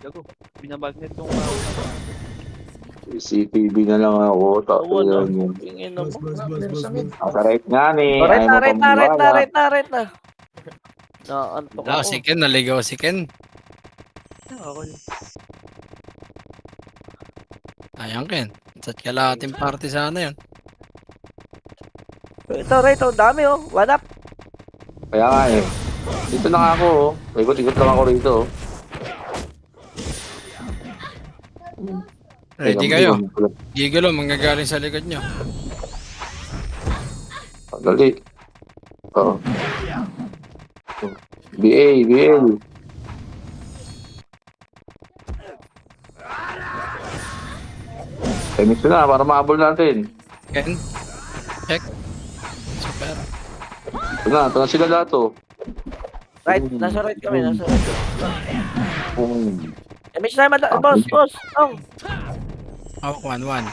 Gago. Binabagnet yung CCTV na lang ako. Tapos yun. Tingin na mo. clear sa mid. Nasa right nga ni. Oh, Ayaw mo right pambuhala. na. Naantok Wala, ako. si Ken. Naligaw si Ken. Ayang Ken. Sat ka lahating party sana yun. Ito, right. Ang dami, oh. One up. Kaya nga eh. Dito na nga ako oh. Ikot-ikot lang ako rito oh. Ready kayo. Gigolo, manggagaling sa likod nyo. Dali. Oo. BA. Temis na para maabol natin. Ken. Check. Super. Ito na sila lahat oh. Right. Nasa right kami. MX tayo, boss. Oh. Hawak 1-1.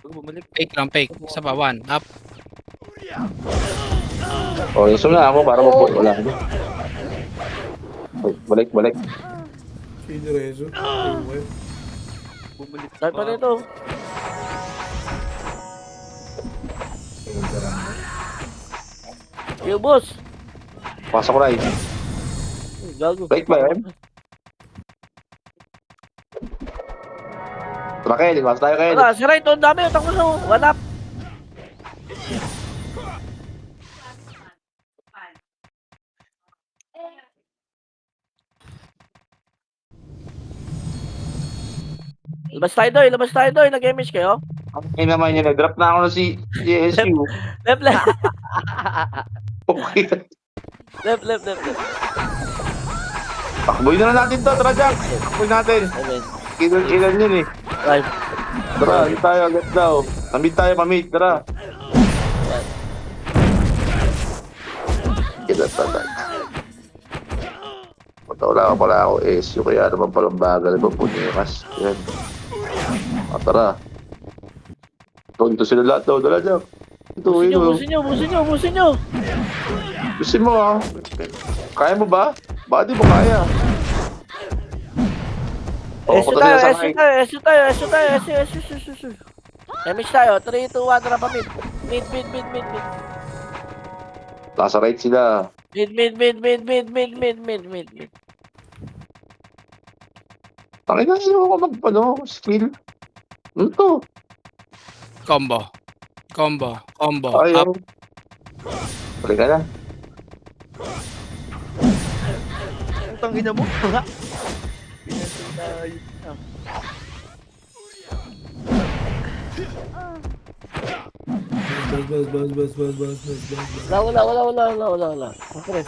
bumalik. Fake lang, fake. Isa pa, 1. Up. O, oh, iso na ako para wala ako. Balik. Sino Rezo? Bumalik Saan pa nito? Yo, boss. Pasok right. Gago. Right ba yan? Tara, Kel. Mas tayo, Kel. Wala, si right on dami. Takbo sa one up. Labas tayo doy. Nag-image kayo? Ay naman yun, nag-drop na ako na si SU. Left. Okay. Left. Takboy na lang natin to, tara Jack. Takboy natin. Amen. Ilan yun eh. Right. Tara, dito tayo, let's go. Pamit tayo, tara. Tara. Wala ka pala ako SU, kaya naman palang bagal, ibang punikas. Yan. Tara. Ito sila lahat daw, dala Jack. Busin nyo. Gusto mo ah. Kaya mo ba? Baka di mo kaya. Punta sila sa right. SU tayo. Image tayo. 3, 2, 1, tara pa mid. Mid. Nasa right sila. Mid. Tangina, sino ako skill? Ano to? Combo. Combo. Combo. Ay, Up. Balik ka na. Putang ina mo. Wala. Compress.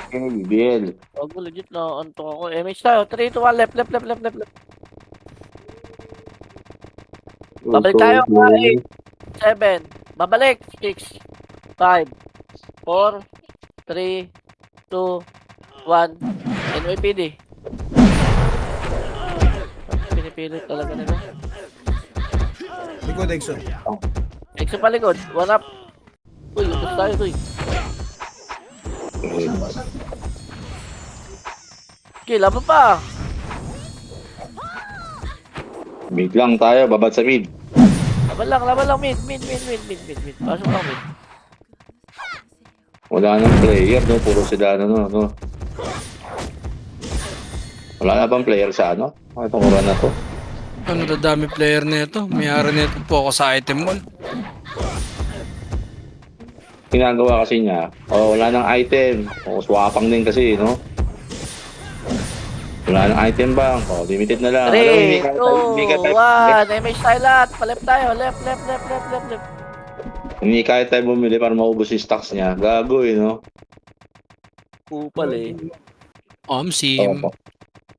Okay, BL. Wag mo legit na antok ako. MH tayo. 3, 2, 1. Left. Babalik tayo. 8, 7. Babalik. 6, 5, 4, 3, 2, 1. NYPD. Pinipilit talaga nila. Likod, Exo. Exo pa likod. 1 up. Uy, utos tayo, uy. Okay, laban pa. Mid lang tayo, babad sa mid. Laban lang. Mid. Pasok lang, mid. Wala nang player, no? Puro sila, no? Wala na bang player sa ano? Ay, itong oras na to. Ano dadami player nito? Mayari nito po ako sa item wall. Ginagawa kasi niya, wala nang item. Swapang din kasi, no? Wala nang item bang? Limited na lang. 3, 2, 1. MH tayo lahat. Palep tayo. Left. Hindi kahit tayo bumili para maubos yung stocks niya. Gago, no? Kupal eh. Sim.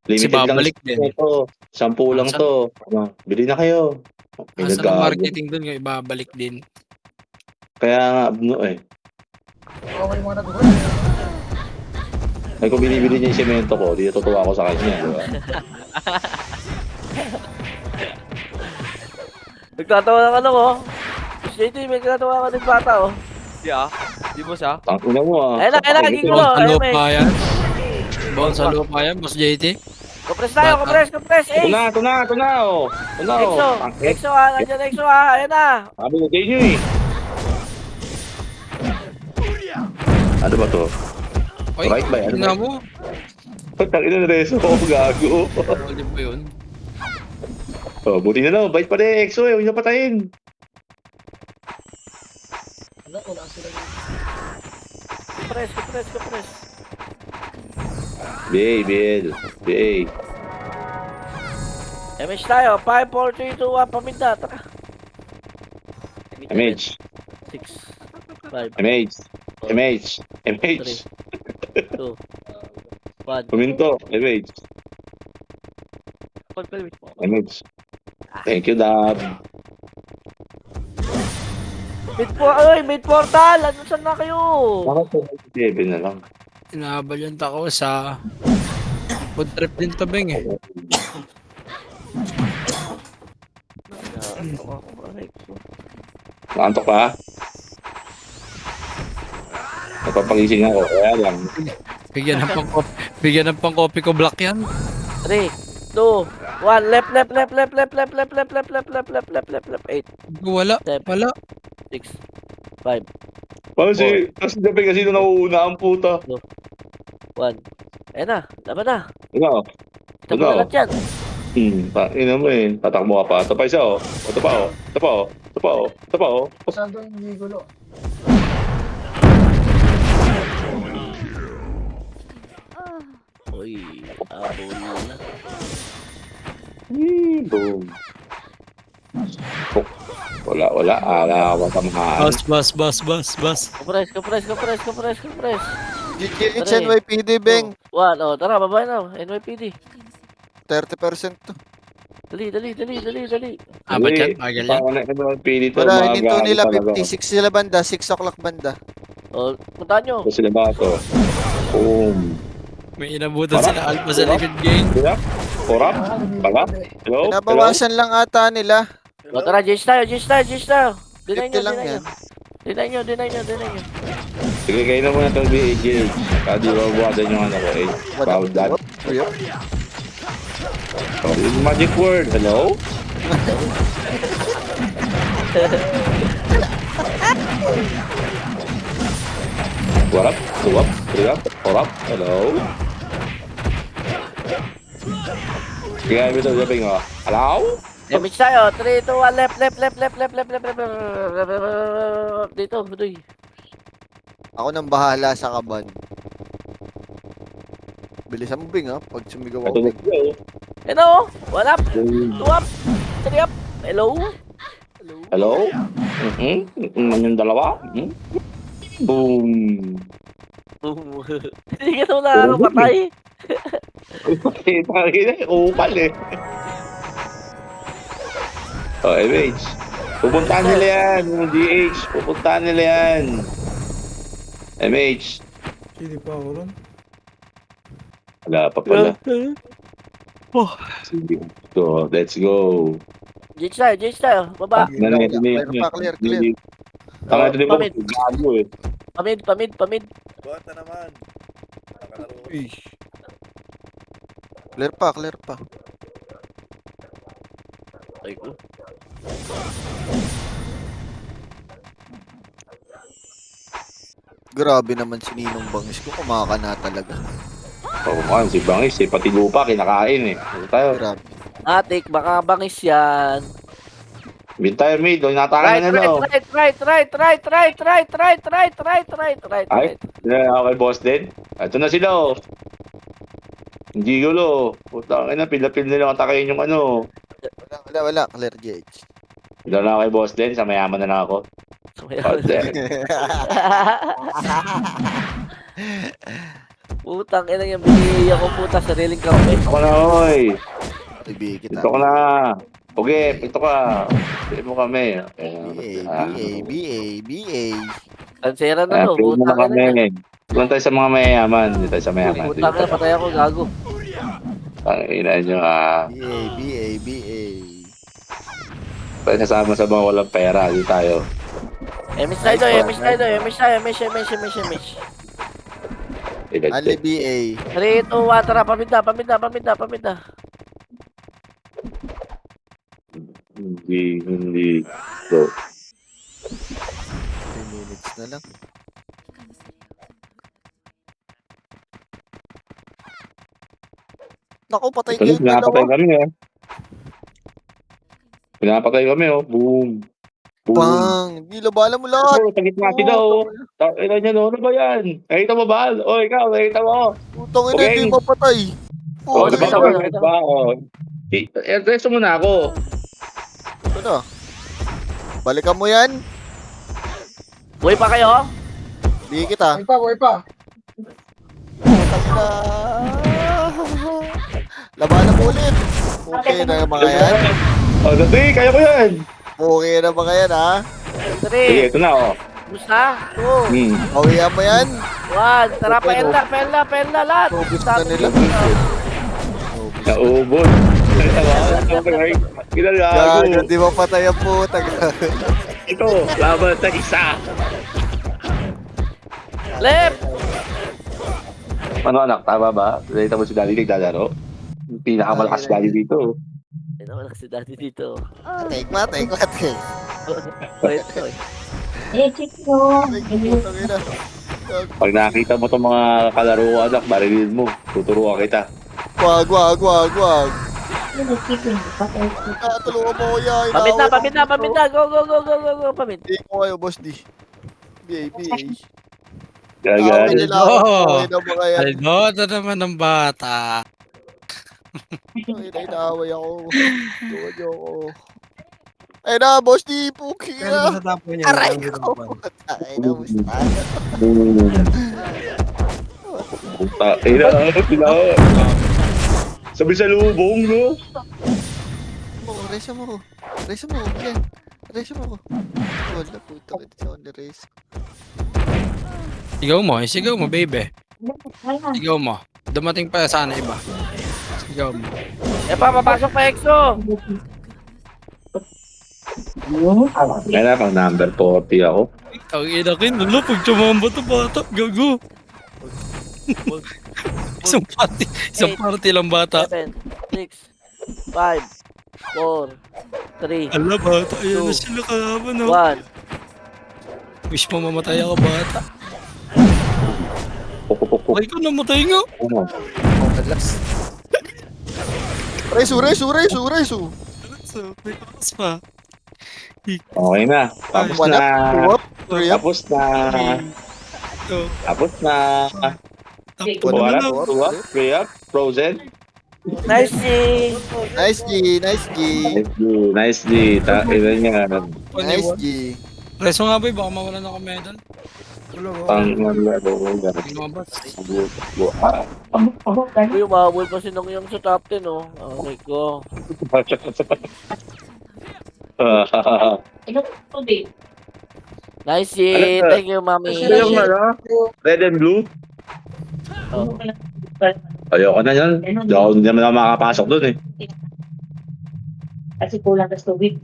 Limited lang babalik din. ito. 10 lang to. Bili na kayo. May Asa ng naggago. marketing dun nga ibabalik din. Kaya nga, no eh. Okay mga nag-work. Ay, kung binibili niya yung semento ko, di natutuwa ako sa kanya, di ba? Nagtatawa ng ano ko. JT, may nagtatawa ka ng bata oh. Di mo siya? Ang ina mo ah. Ayun na, gigulo. Bawal sa Ayun, lupa yan. Bawal sa lupa yan, Boss JT. Compress tayo, compress. Ito na, oh. Exo ha, nandiyan Exo ha. Ayun na. Sabi ko, JJ eh. Ano ba to? Oy, Right ba yan? tingnan mo. Pagkak ina na reso ko, gago. Bawal din po yun. Buti na lang, bait pa rin, EXO eh, huwag niya patayin. Wala sila. Compress. BL. MH tayo. 5, 4, 3, 2, 1. Paminda. Taka. MH. 6, 5, MH. 2, 1. Puminto, MH. MH. Thank you, Dab. Mid portal. Ano saan na kayo? Bakit po? 7 na lang. Inabalyan ako sa food trip din to, Beng eh. Nakantok pa? Napapagising ako, kaya lang. Bigyan ng pang-copy ko black yan. 3, 2, 1. Left. 8, Wala. 6, 5, Kasi gabi kasi nung nauuna ang puta. 1. Ayun na. Laban na. Ikaw, Ito mo na lahat yan. ina mo eh. Tatakbo ka pa. Ito pa isa oh. Ito pa oh. Saan doon yung gulo? Uy, abol na. Boom. Wala. Ala, matamahan. Bas. Compress. GGH NYPD, Beng. 1. Oh, tara, babay na. NYPD. 30% to. Dali. Abat yan, bagal yan. Wala, hininto nila 56 sila banda, 6 o'clock banda. Oh, puntaan nyo. Ito sila ba ito? Boom. May inabutan sila Alpha sa likod gang. Sila? Korap? Palap? Hello? Pinabawasan lang ata nila. O, tara, Jace tayo. Deny 50 lang yan. nyo. Sige, kayo na muna itong BAJ. Kadi babawasan yung ano ko eh. Bawal that. Ayun. Yung magic word. Hello? Korap? Korap? Hello? Kaya mo sa sabing, oh. Hello? Damage tayo. 3, 2, 1, left. Dito, Budoy. Ako nang bahala sa kaban. Bilisan mo, Bing, ha? Pag sumigaw ako, Ito na Bing. siya, oh. Ano? 1 up, 2 up, 3 up. Hello? Hello? Yung dalawa? Boom. Boom. Hindi ka naman nakakapatay. Upal eh. Oh, MH. Pupuntahan nila yan. Yung DH. Pupuntahan nila yan. MH. Hindi pa ako ron. Wala pa pala. Sige. So, let's go. Jitch tayo. Baba. Clear. Tanga ito di ba? Pamit. Gago eh. Pamid. Buhat na naman. Nakalaro. Uy. Clear pa. Ay ko. Grabe naman si Ninong Bangis ko. Kumakana talaga. Oo man, si Bangis eh. Pati lupa kinakain eh. Ano tayo? Grabe. Atik, baka bangis yan. Bin tayo mid. Huwag natakan na no. Right. Okay, boss din. Ito na sila oh. Hindi gulo. Putang ina, pila-pil nila atakayin yung ano. Wala. Clear GH. Ito na kay boss din. Sa mayaman na lang ako. Boss din. Putang ina yung binigay ako puta sariling kape. Ito ko na, oy. Ibig kita. Ito ko na. Pugi, ito ka. Pili mo kami. BA. Ansera na no. Pili mo na Putang ina. kami. Doon tayo sa mga mayayaman. Dito tayo sa mayaman. Putang ina, patay ako gago. Tangina nyo ha. BA. Tayo nasama sa mga walang pera. Dito tayo. Emish tayo. Ali BA. 3, 2, 1, tara, paminda. Hindi. So, 3 minutes na lang. Naku, patay ito na, kayo pinapatay dalawa. kami eh. Pinapatay kami oh. Boom. Bang! Nilabala mo lahat. Oh, sa gitna sila oh. Ina niya no, ano ba yan? Nakita mo ba? O ikaw, nakita mo. Putang ina, Okay. hindi mapatay. Oh, nakita diba ko, ko nakita ko. ba? Oh. Resto muna ako. Ito na. Balikan mo yan. Buhay pa kayo? Di kita. Buhay pa. Putang ina. Labanan mo ulit. Okay na mga yan. Oh, dati, kaya ko yan. Okay na mga yan, ha? Sige, 3, ito na oh. gusta? 2, Pawihan mo yan. 1, tara, paella lahat. Ubus na nila. Naubos. Gago, Kinalago. di ba patay ang puta? Ito, laban sa isa. Left! Ano anak, tama ba? Nakita mo si Daddy naglalaro? Pinakamalakas si Daddy dito. Ito wala si daddy dito. Take mat. Wait. Putang ina. Pag nakita mo itong mga kalaro ko anak, marilin mo. Tuturuan kita. Wag. Tulungan mo ko yan. Pamit na. Go. Pamit. Hindi ko kayo, boss D. BA. Gaga. Nila ako. Okay na mga yan. Algoda naman ng bata. Inaaway ako. Tuwa niyo ako. Ay na, boss D. Puki Kaya na. sa tapo niya. Aray ko. Ay na, musta. Puta, sila. Sabi sa lubong, no? Resa mo. Yan. Resa mo. Wala, puta. Ito sa on the race. Sigaw mo, baby. Sigaw mo. Dumating pa sana iba. Sigaw mo. Papasok pa EXO. Kaya na, pang number 40 ako. Ang inakin, lalo, pag tumamba to bata, gago. Isang party lang bata. 7, 6, 5, 4, 3, Ala, bata, ayan na 2, sila kalaban, no? 1. Wish mo mamatay ako, bata. Pukupukpuk. Ay, ko namatay nga. Ano? Relax. Resu. May tapos pa. Okay na. Tapos One na. up, two up, three up. Tapos na. Tapos na. Take One One up, up, two up, three up. Frozen. Nice G! Nice G. Nice G. Nice G. Ilan niya. Nice G. Reso nga boy, baka mawala na ako medal. Pang laro. Lumabas. Uy, umahabol pa si Nong Yang sa top 10, oh. Okay ko. Ito po din. Nice G! Ano, Thank you, mami. Ito yung ano? Red and blue? Oh. Ayoko na yan. Hindi naman ako makakapasok dun eh. Kasi kulang ka sa tubig.